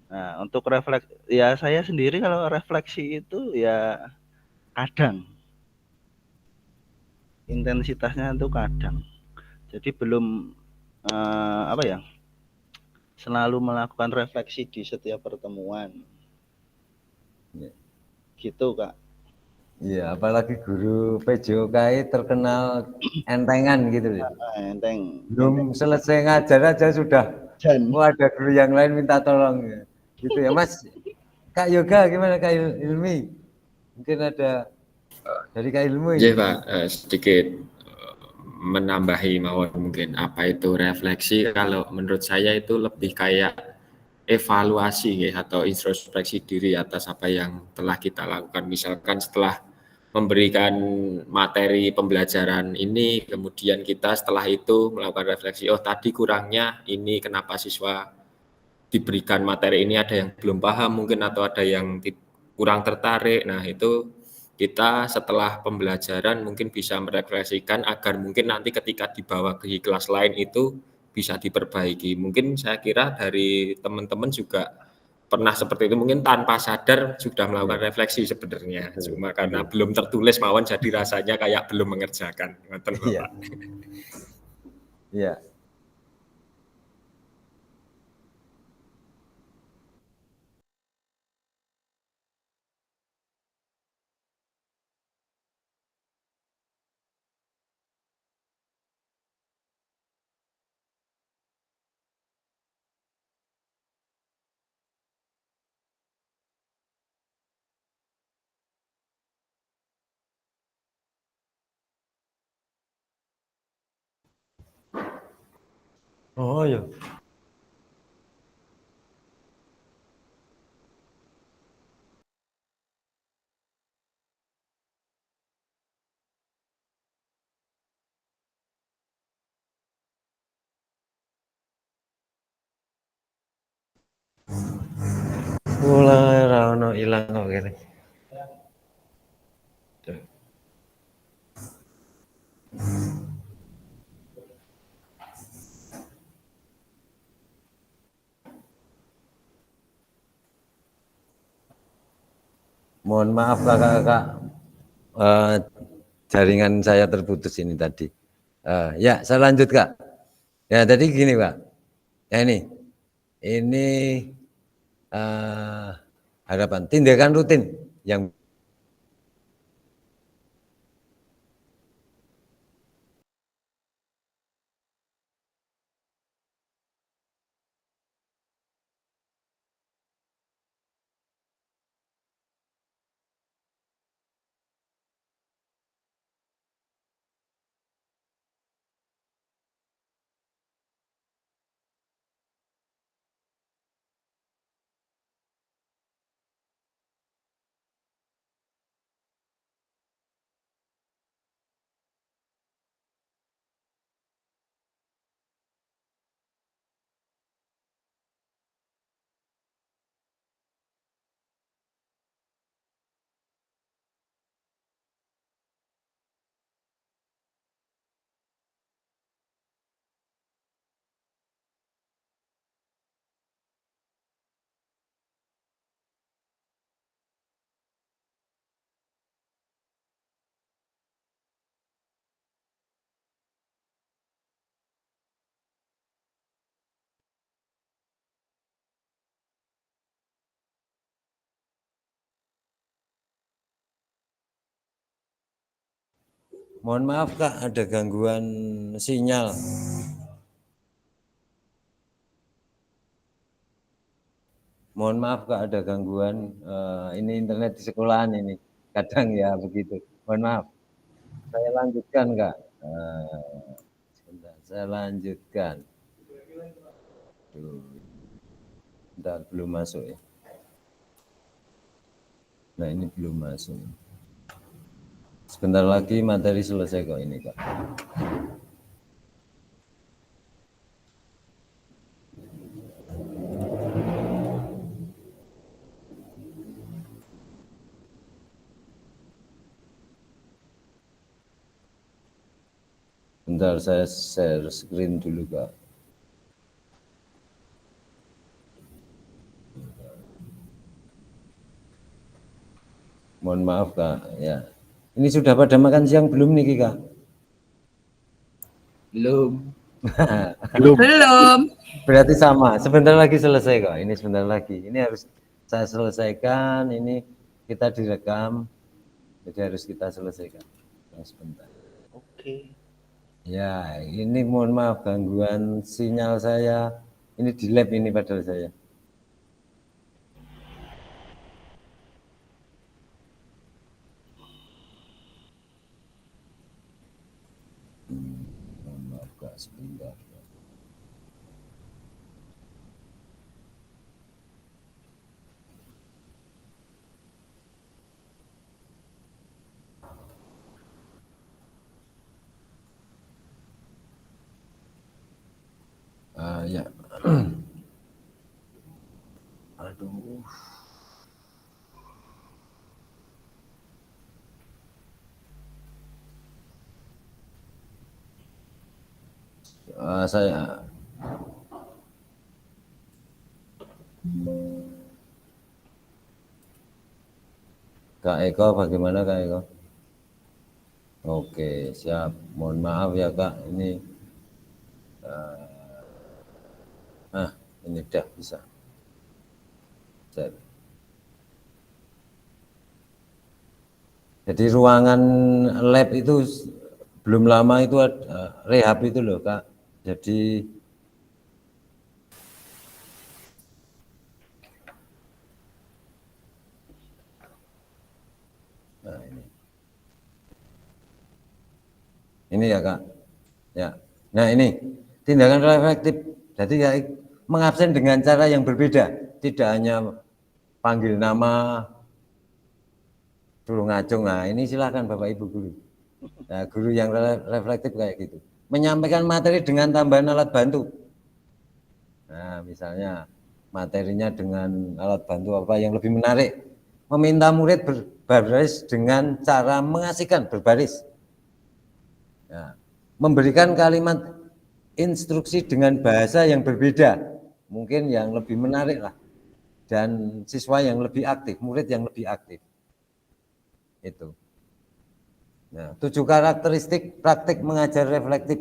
Nah, untuk refleksi, ya saya sendiri kalau refleksi itu ya kadang intensitasnya itu kadang. Jadi belum selalu melakukan refleksi di setiap pertemuan. Ya. Gitu, Kak. Iya, apalagi guru PJOK terkenal entengan gitu. Enteng. Belum selesai ngajar aja sudah. Ada guru yang lain minta tolong. Gitu ya, Mas. Kak Yoga gimana, Kak Ilmi? Mungkin ada dari Kak Ilmi. Iya, Pak, sedikit menambahi mawon mungkin apa itu refleksi. Kalau menurut saya itu lebih kayak evaluasi atau introspeksi diri atas apa yang telah kita lakukan. Misalkan setelah memberikan materi pembelajaran ini, kemudian kita setelah itu melakukan refleksi, oh tadi kurangnya ini, kenapa siswa diberikan materi ini ada yang belum paham mungkin atau ada yang kurang tertarik. Nah itu kita setelah pembelajaran mungkin bisa merefleksikan agar mungkin nanti ketika dibawa ke kelas lain itu bisa diperbaiki. Mungkin saya kira dari teman-teman juga pernah seperti itu, mungkin tanpa sadar sudah melakukan refleksi sebenarnya, cuma karena belum tertulis mawon jadi rasanya kayak belum mengerjakan. Iya. Iya. Oh ya. Mulai rano ilang kok kene. Mohon maaf kakak-kakak, jaringan saya terputus ini tadi. Ya, saya lanjut Kak. Ya, tadi gini Pak. Ya ini, Ini harapan tindakan rutin yang mohon maaf Kak, ada gangguan sinyal. Mohon maaf Kak, ada gangguan. Ini internet di sekolahan ini. Kadang ya begitu. Mohon maaf. Saya lanjutkan Kak. Sebentar, saya lanjutkan. Bentar, belum masuk ya. Nah ini belum masuk. Sebentar lagi materi selesai kok ini Kak. Bentar saya share screen dulu Kak. Mohon maaf Kak, ya. Ini sudah pada makan siang belum nih Kak? Belum. Belum. Berarti sama, sebentar lagi selesai kok. Ini sebentar lagi. Ini harus saya selesaikan, ini kita direkam. Jadi harus kita selesaikan. Sebentar. Oke. Ya, ini mohon maaf gangguan sinyal saya. Ini di lab ini padahal saya. Mohon maaf Kak, sebentar. Ya. Aduh. Saya Kak Eko, bagaimana Kak Eko? Oke, siap. Mohon maaf ya Kak, ini ini udah bisa. Jadi ruangan lab itu belum lama itu rehab itu loh Kak. Jadi nah ini ya Kak. Ya. Nah ini tindakan reflektif. Jadi ya mengabsen dengan cara yang berbeda, tidak hanya panggil nama, suruh ngacung. Nah ini silakan Bapak Ibu guru. Nah, guru yang reflektif kayak gitu. Menyampaikan materi dengan tambahan alat bantu. Nah misalnya materinya dengan alat bantu apa yang lebih menarik. Meminta murid berbaris dengan cara mengasihkan, berbaris. Nah, memberikan kalimat instruksi dengan bahasa yang berbeda, mungkin yang lebih menarik lah, dan siswa yang lebih aktif, murid yang lebih aktif. Itu. Nah, 7 karakteristik praktik mengajar reflektif.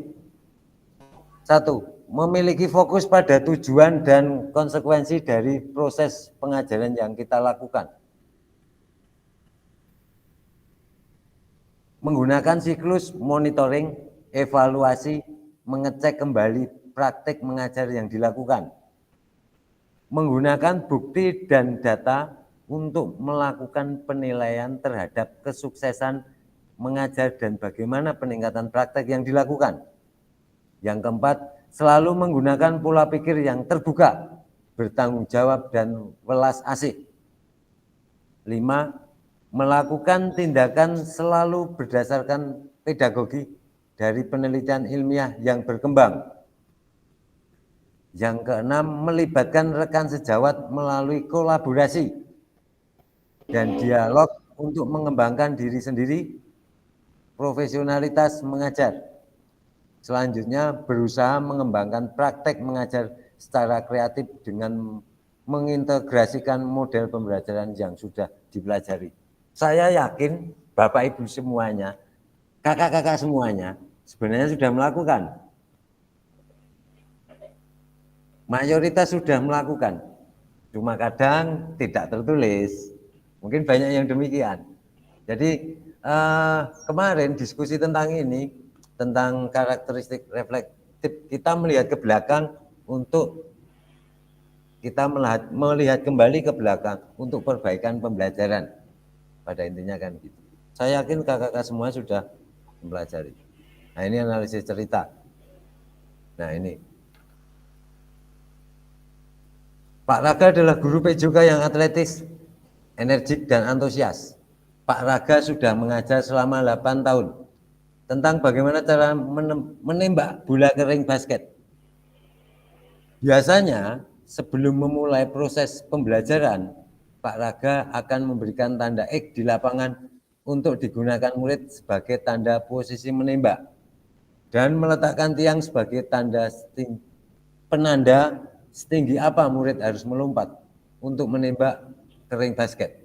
1. memiliki fokus pada tujuan dan konsekuensi dari proses pengajaran yang kita lakukan. Menggunakan siklus monitoring, evaluasi, mengecek kembali praktik mengajar yang dilakukan. Menggunakan bukti dan data untuk melakukan penilaian terhadap kesuksesan mengajar dan bagaimana peningkatan praktek yang dilakukan. Yang keempat, selalu menggunakan pola pikir yang terbuka, bertanggung jawab, dan welas asih. 5. Melakukan tindakan selalu berdasarkan pedagogi dari penelitian ilmiah yang berkembang. Yang keenam, melibatkan rekan sejawat melalui kolaborasi dan dialog untuk mengembangkan diri sendiri, profesionalitas mengajar. Selanjutnya, berusaha mengembangkan praktek mengajar secara kreatif dengan mengintegrasikan model pembelajaran yang sudah dipelajari. Saya yakin Bapak Ibu semuanya, kakak-kakak semuanya sebenarnya sudah melakukan. Mayoritas sudah melakukan, cuma kadang tidak tertulis. Mungkin banyak yang demikian. Jadi kemarin diskusi tentang ini, tentang karakteristik reflektif, kita melihat ke belakang untuk kita melihat kembali ke belakang untuk perbaikan pembelajaran. Pada intinya kan gitu. Saya yakin kakak-kakak semua sudah mempelajari. Nah ini analisis cerita. Nah ini. Pak Raga adalah guru PJK yang atletis, energik, dan antusias. Pak Raga sudah mengajar selama 8 tahun tentang bagaimana cara menembak bola kering basket. Biasanya sebelum memulai proses pembelajaran, Pak Raga akan memberikan tanda X di lapangan untuk digunakan murid sebagai tanda posisi menembak dan meletakkan tiang sebagai tanda penanda setinggi apa murid harus melompat untuk menembak kering basket.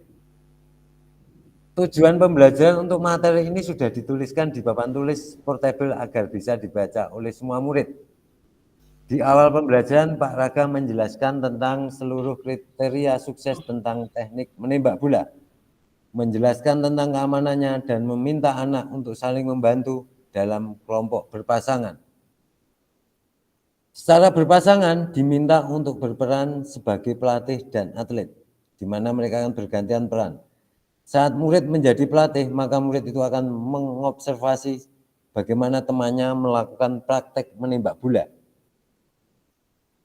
Tujuan pembelajaran untuk materi ini sudah dituliskan di papan tulis portable agar bisa dibaca oleh semua murid. Di awal pembelajaran, Pak Raga menjelaskan tentang seluruh kriteria sukses tentang teknik menembak bola, menjelaskan tentang keamanannya, dan meminta anak untuk saling membantu dalam kelompok berpasangan. Secara berpasangan diminta untuk berperan sebagai pelatih dan atlet, di mana mereka akan bergantian peran. Saat murid menjadi pelatih, maka murid itu akan mengobservasi bagaimana temannya melakukan praktek menembak bola.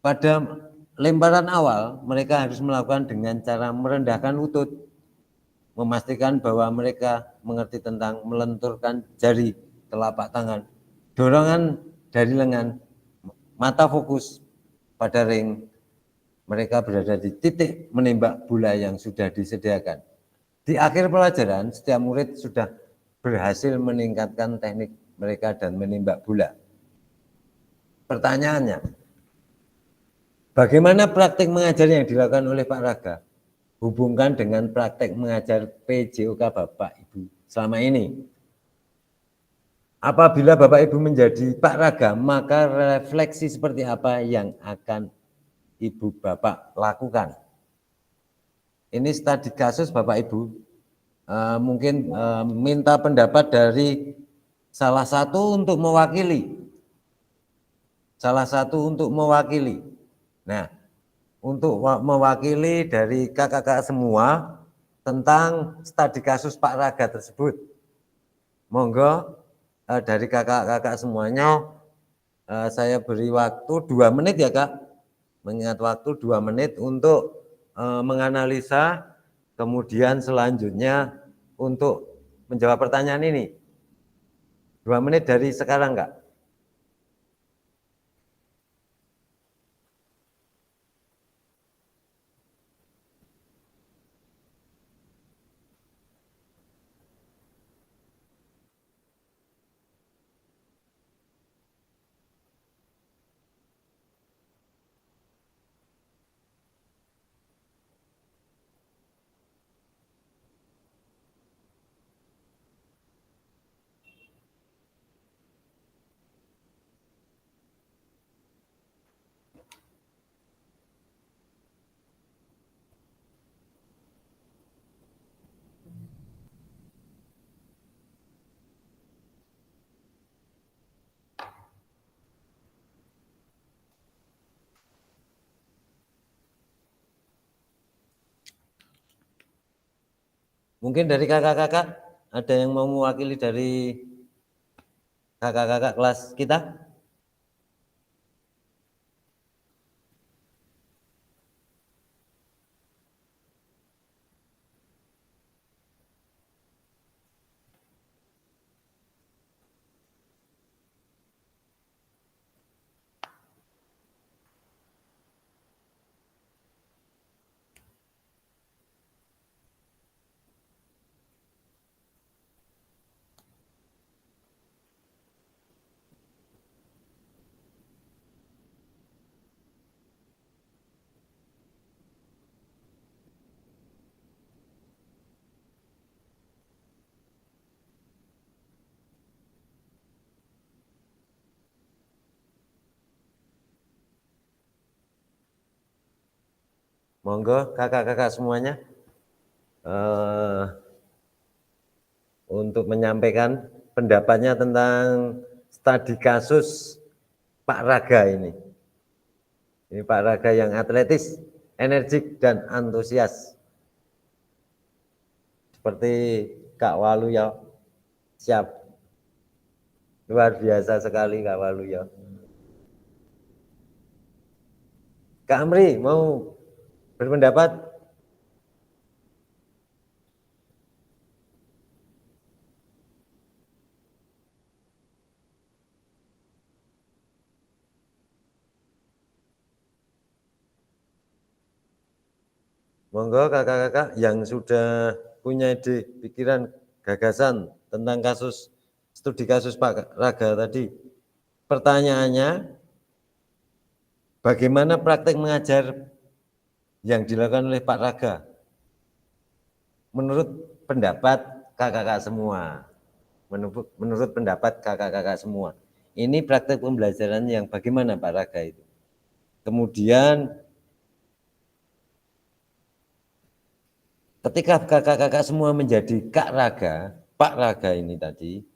Pada lemparan awal, mereka harus melakukan dengan cara merendahkan lutut, memastikan bahwa mereka mengerti tentang melenturkan jari telapak tangan, dorongan dari lengan, mata fokus pada ring, mereka berada di titik menembak bola yang sudah disediakan. Di akhir pelajaran, setiap murid sudah berhasil meningkatkan teknik mereka dan menembak bola. Pertanyaannya, bagaimana praktik mengajar yang dilakukan oleh Pak Raga? Hubungkan dengan praktek mengajar PJOK Bapak Ibu selama ini. Apabila Bapak Ibu menjadi Pak Raga, maka refleksi seperti apa yang akan Ibu Bapak lakukan? Ini studi kasus Bapak Ibu, mungkin minta pendapat dari salah satu untuk mewakili. Nah, untuk mewakili dari kakak-kakak semua tentang studi kasus Pak Raga tersebut. Monggo dari kakak-kakak semuanya, saya beri waktu 2 menit ya Kak, mengingat waktu 2 menit untuk menganalisa, kemudian selanjutnya untuk menjawab pertanyaan ini. 2 menit dari sekarang Kak. Mungkin dari kakak-kakak ada yang mau mewakili dari kakak-kakak kelas kita? Monggo kakak-kakak semuanya untuk menyampaikan pendapatnya tentang studi kasus Pak Raga ini. Ini Pak Raga yang atletis, energik dan antusias. Seperti Kak Waluyo. Siap. Luar biasa sekali Kak Waluyo. Kak Amri mau berpendapat? Monggo kakak-kakak yang sudah punya ide, pikiran, gagasan tentang studi kasus Pak Raga tadi. Pertanyaannya, bagaimana praktek mengajar yang dilakukan oleh Pak Raga? Menurut pendapat kakak-kakak semua. Menurut pendapat kakak-kakak semua. Ini praktek pembelajaran yang bagaimana Pak Raga itu? Kemudian ketika kakak-kakak semua menjadi Kak Raga, Pak Raga ini tadi,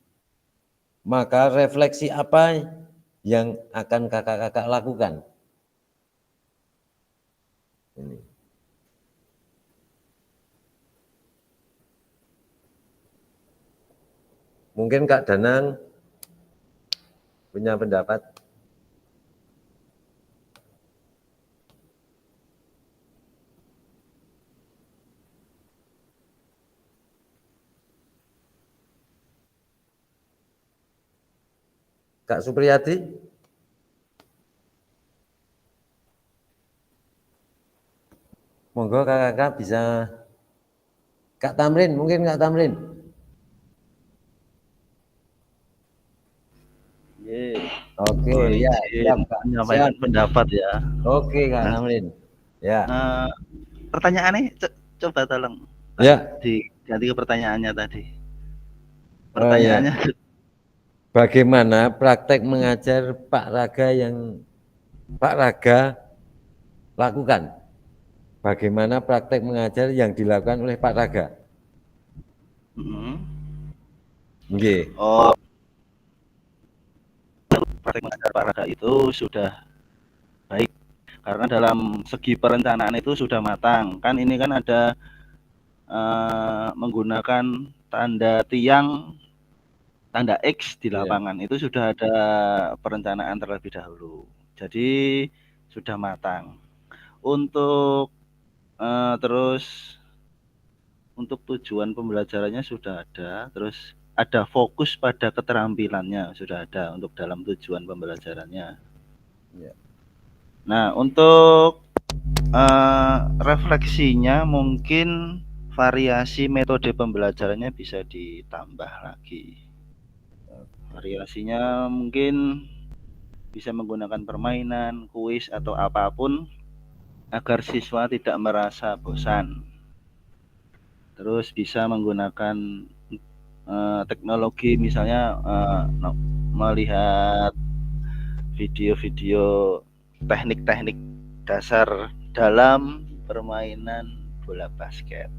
maka refleksi apa yang akan kakak-kakak lakukan? Ini. Mungkin Kak Danang punya pendapat? Kak Supriyadi? Monggo kakak-kakak bisa. Kak Tamrin, mungkin Kak Tamrin. Oke, ya, siap Kak. Menyampaikan pendapat ya. Oke Kak Tamrin. Ya. Pertanyaannya coba tolong. Ya. Diganti ke pertanyaannya tadi. Pertanyaannya. Oh, ya. Bagaimana praktek mengajar Pak Raga yang Pak Raga lakukan? Bagaimana praktek mengajar yang dilakukan oleh Pak Raga? Nggih. Oh, praktek mengajar Pak Raga itu sudah baik karena dalam segi perencanaan itu sudah matang. Kan ini kan ada menggunakan tanda tiang, tanda X di lapangan, itu sudah ada perencanaan terlebih dahulu. Jadi sudah matang. Untuk terus untuk tujuan pembelajarannya sudah ada, terus ada fokus pada keterampilannya sudah ada untuk dalam tujuan pembelajarannya. Ya. Nah, untuk refleksinya mungkin variasi metode pembelajarannya bisa ditambah lagi. Variasinya mungkin bisa menggunakan permainan, kuis atau apapun agar siswa tidak merasa bosan. Terus bisa menggunakan teknologi, misalnya melihat video-video teknik-teknik dasar dalam permainan bola basket.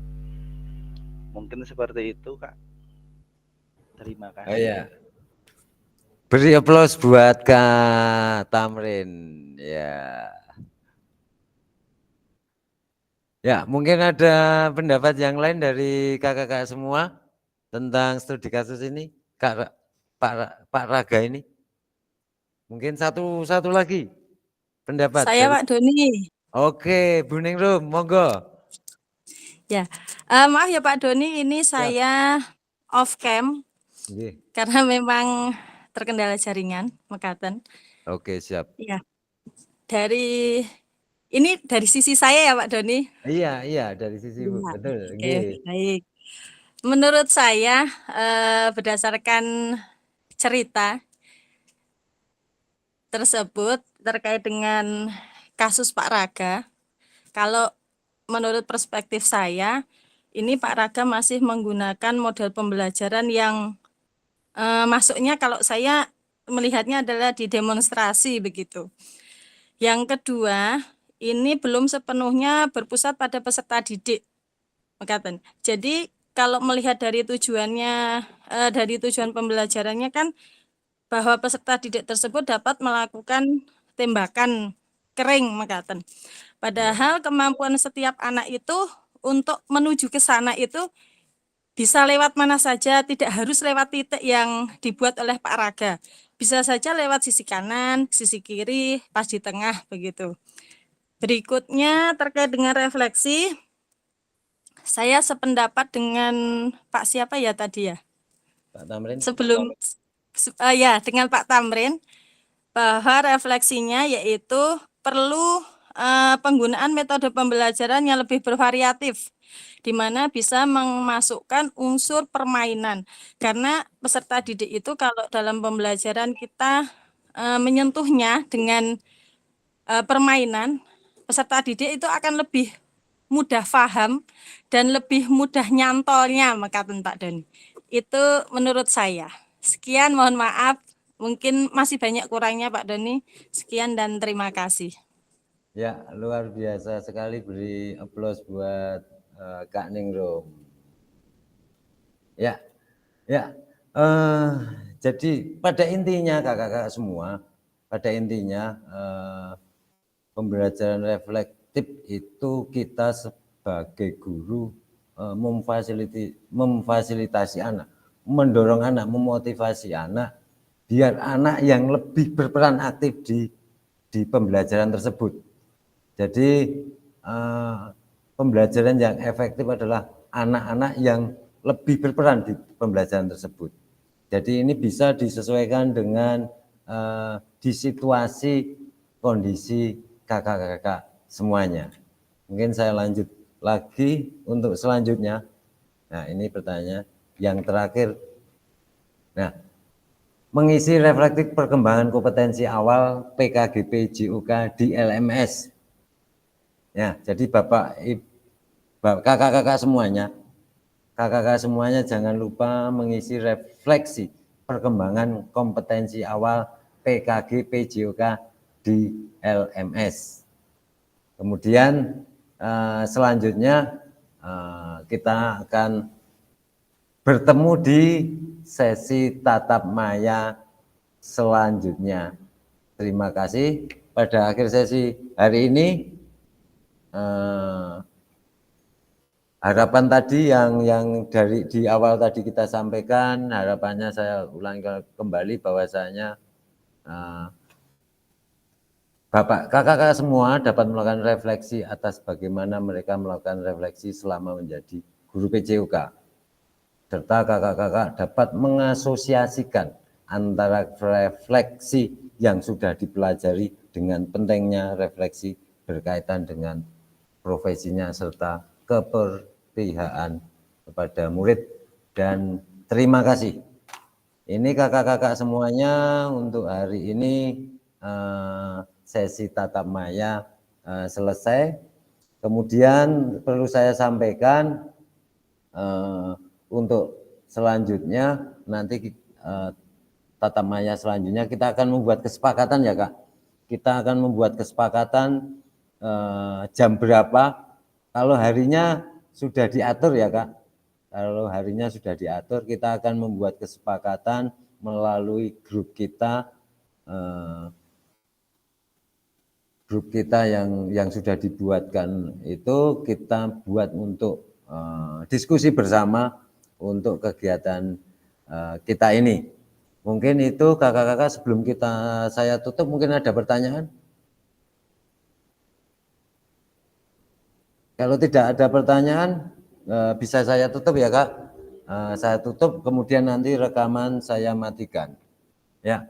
Mungkin seperti itu, Kak. Terima kasih. Oh ya. Beri aplaus buat Kak Tamrin. Ya. Ya, mungkin ada pendapat yang lain dari kakak-kakak semua tentang studi kasus ini, Pak Raga ini. Mungkin satu lagi pendapat Saya dari. Pak Doni. Oke, Bu Ningrum, monggo. Ya, maaf ya Pak Doni, ini saya off cam Nggih. karena memang terkendala jaringan, mekaten. Oke, siap. Iya. Ini dari sisi saya ya Pak Doni. Iya, dari sisi Bu, Iya. betul. Oke, Nggih. baik. Menurut saya berdasarkan cerita tersebut terkait dengan kasus Pak Raga, kalau menurut perspektif saya, ini Pak Raga masih menggunakan model pembelajaran yang masuknya kalau saya melihatnya adalah di demonstrasi begitu. Yang kedua, ini belum sepenuhnya berpusat pada peserta didik. Mekaten. Jadi kalau melihat dari tujuannya, dari tujuan pembelajarannya kan bahwa peserta didik tersebut dapat melakukan tembakan kering, mekaten. Padahal kemampuan setiap anak itu untuk menuju ke sana itu bisa lewat mana saja, tidak harus lewat titik yang dibuat oleh Pak Raga. Bisa saja lewat sisi kanan, sisi kiri, pas di tengah begitu. Berikutnya terkait dengan refleksi, saya sependapat dengan Pak siapa ya tadi ya? Pak Tamrin. Ya, dengan Pak Tamrin, bahwa refleksinya yaitu perlu penggunaan metode pembelajaran yang lebih bervariatif, di mana bisa memasukkan unsur permainan. Karena peserta didik itu kalau dalam pembelajaran kita menyentuhnya dengan permainan, peserta didik itu akan lebih mudah paham dan lebih mudah nyantolnya, mekaten Pak Doni. Itu menurut saya. Sekian, mohon maaf. Mungkin masih banyak kurangnya Pak Doni. Sekian dan terima kasih. Ya, luar biasa sekali, beri aplaus buat Kak Ningrum. Ya, jadi pada intinya kakak-kakak semua, pada intinya pembelajaran reflektif itu kita sebagai guru memfasilitasi anak, mendorong anak, memotivasi anak, biar anak yang lebih berperan aktif di pembelajaran tersebut. Jadi pembelajaran yang efektif adalah anak-anak yang lebih berperan di pembelajaran tersebut. Jadi ini bisa disesuaikan dengan di situasi kondisi kakak-kakak semuanya. Mungkin saya lanjut lagi untuk selanjutnya. Nah, ini pertanyaan yang terakhir. Nah, mengisi reflektif perkembangan kompetensi awal PKGP JUK di LMS. Ya, jadi kakak-kakak semuanya jangan lupa mengisi refleksi perkembangan kompetensi awal PKG PJOK di LMS. Kemudian selanjutnya kita akan bertemu di sesi tatap maya selanjutnya. Terima kasih. Pada akhir sesi hari ini harapan tadi yang dari di awal tadi kita sampaikan, harapannya saya ulangi kembali bahwasanya Bapak, kakak-kakak semua dapat melakukan refleksi atas bagaimana mereka melakukan refleksi selama menjadi guru PJUK. Serta kakak-kakak dapat mengasosiasikan antara refleksi yang sudah dipelajari dengan pentingnya refleksi berkaitan dengan profesinya serta keberpihakan kepada murid. Dan terima kasih. Ini kakak-kakak semuanya untuk hari ini sesi tatap maya selesai. Kemudian perlu saya sampaikan untuk selanjutnya nanti tatap maya selanjutnya kita akan membuat kesepakatan ya Kak. Kita akan membuat kesepakatan jam berapa. Kalau harinya sudah diatur ya Kak. Kalau harinya sudah diatur, kita akan membuat kesepakatan melalui grup kita grup kita yang sudah dibuatkan itu kita buat untuk diskusi bersama untuk kegiatan kita ini. Mungkin itu kakak-kakak sebelum saya tutup mungkin ada pertanyaan? Kalau tidak ada pertanyaan bisa saya tutup ya Kak. Saya tutup kemudian nanti rekaman saya matikan. Ya,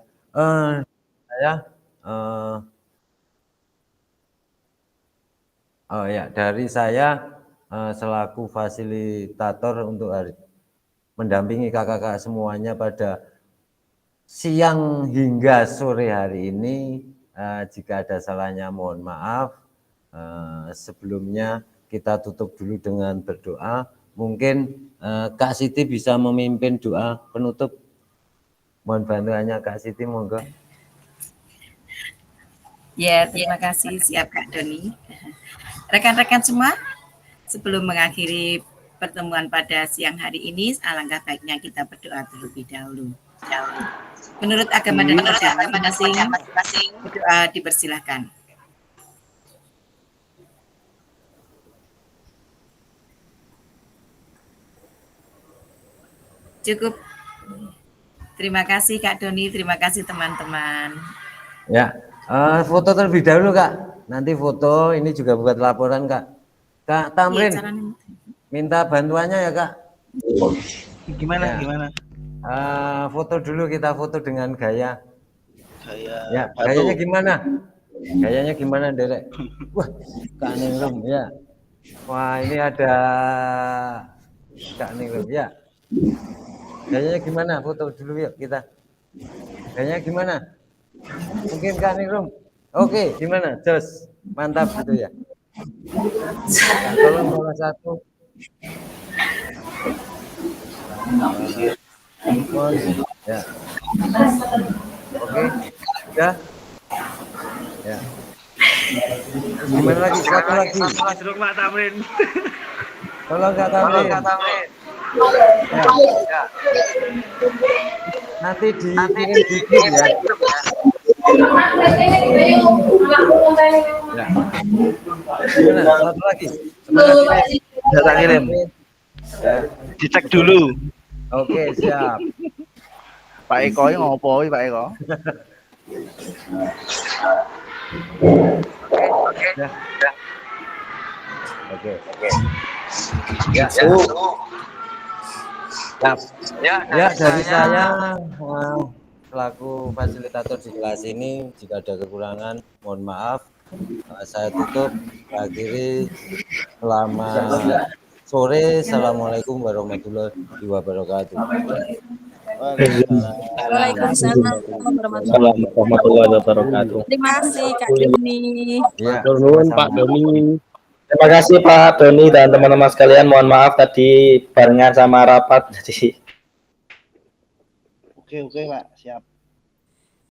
dari saya selaku fasilitator untuk mendampingi kakak-kakak semuanya pada siang hingga sore hari ini. Jika ada salahnya mohon maaf. Sebelumnya kita tutup dulu dengan berdoa. Mungkin Kak Siti bisa memimpin doa penutup. Mohon bantuannya Kak Siti, monggo. Ya, terima kasih. Siap Kak Doni. Rekan-rekan semua, sebelum mengakhiri pertemuan pada siang hari ini, alangkah baiknya kita berdoa terlebih dahulu. Menurut agama dan masing-masing, berdoa dipersilahkan. Cukup. Terima kasih Kak Doni, terima kasih teman-teman. Ya, foto terlebih dahulu Kak. Nanti foto ini juga buat laporan Kak. Kak Tamrin, minta bantuannya ya Kak. Gimana? Gimana? Foto dulu, kita foto dengan gaya. Ya, batu. gayanya gimana? Gayanya gimana, Derek? Wah, Kak Ningrum ya. Wah, ini ada Kak Ningrum ya. Gayanya gimana? Foto dulu yuk kita. Gayanya gimana? Mungkin Kak Ningrum. Oke, gimana? Jos, mantap gitu ya. Nah, tolong salah satu. Ya. Oke, sudah. Ya. Gimana lagi? Satu lagi. Masuk Pak Tamrin. Tolong Kak Tamrin. Ya. Nanti dikirim di grup ya. Ya. Gimana? Satu lagi. Saya kirim. Ya. Dicek dulu. Oke, siap. Pak Eko ngopo Pak Eko? Oke. Oke. Ya. Ya, dari saya selaku fasilitator di kelas ini, jika ada kekurangan mohon maaf. Saya tutup, akhiri selamat sore. Assalamualaikum warahmatullahi wabarakatuh. Waalaikumsalam warahmatullahi wabarakatuh. Terima kasih Kak Doni. Ya, Pak Doni. Terima kasih Pak Doni dan teman-teman sekalian. Mohon maaf tadi barengan sama rapat. Oke Pak, siap.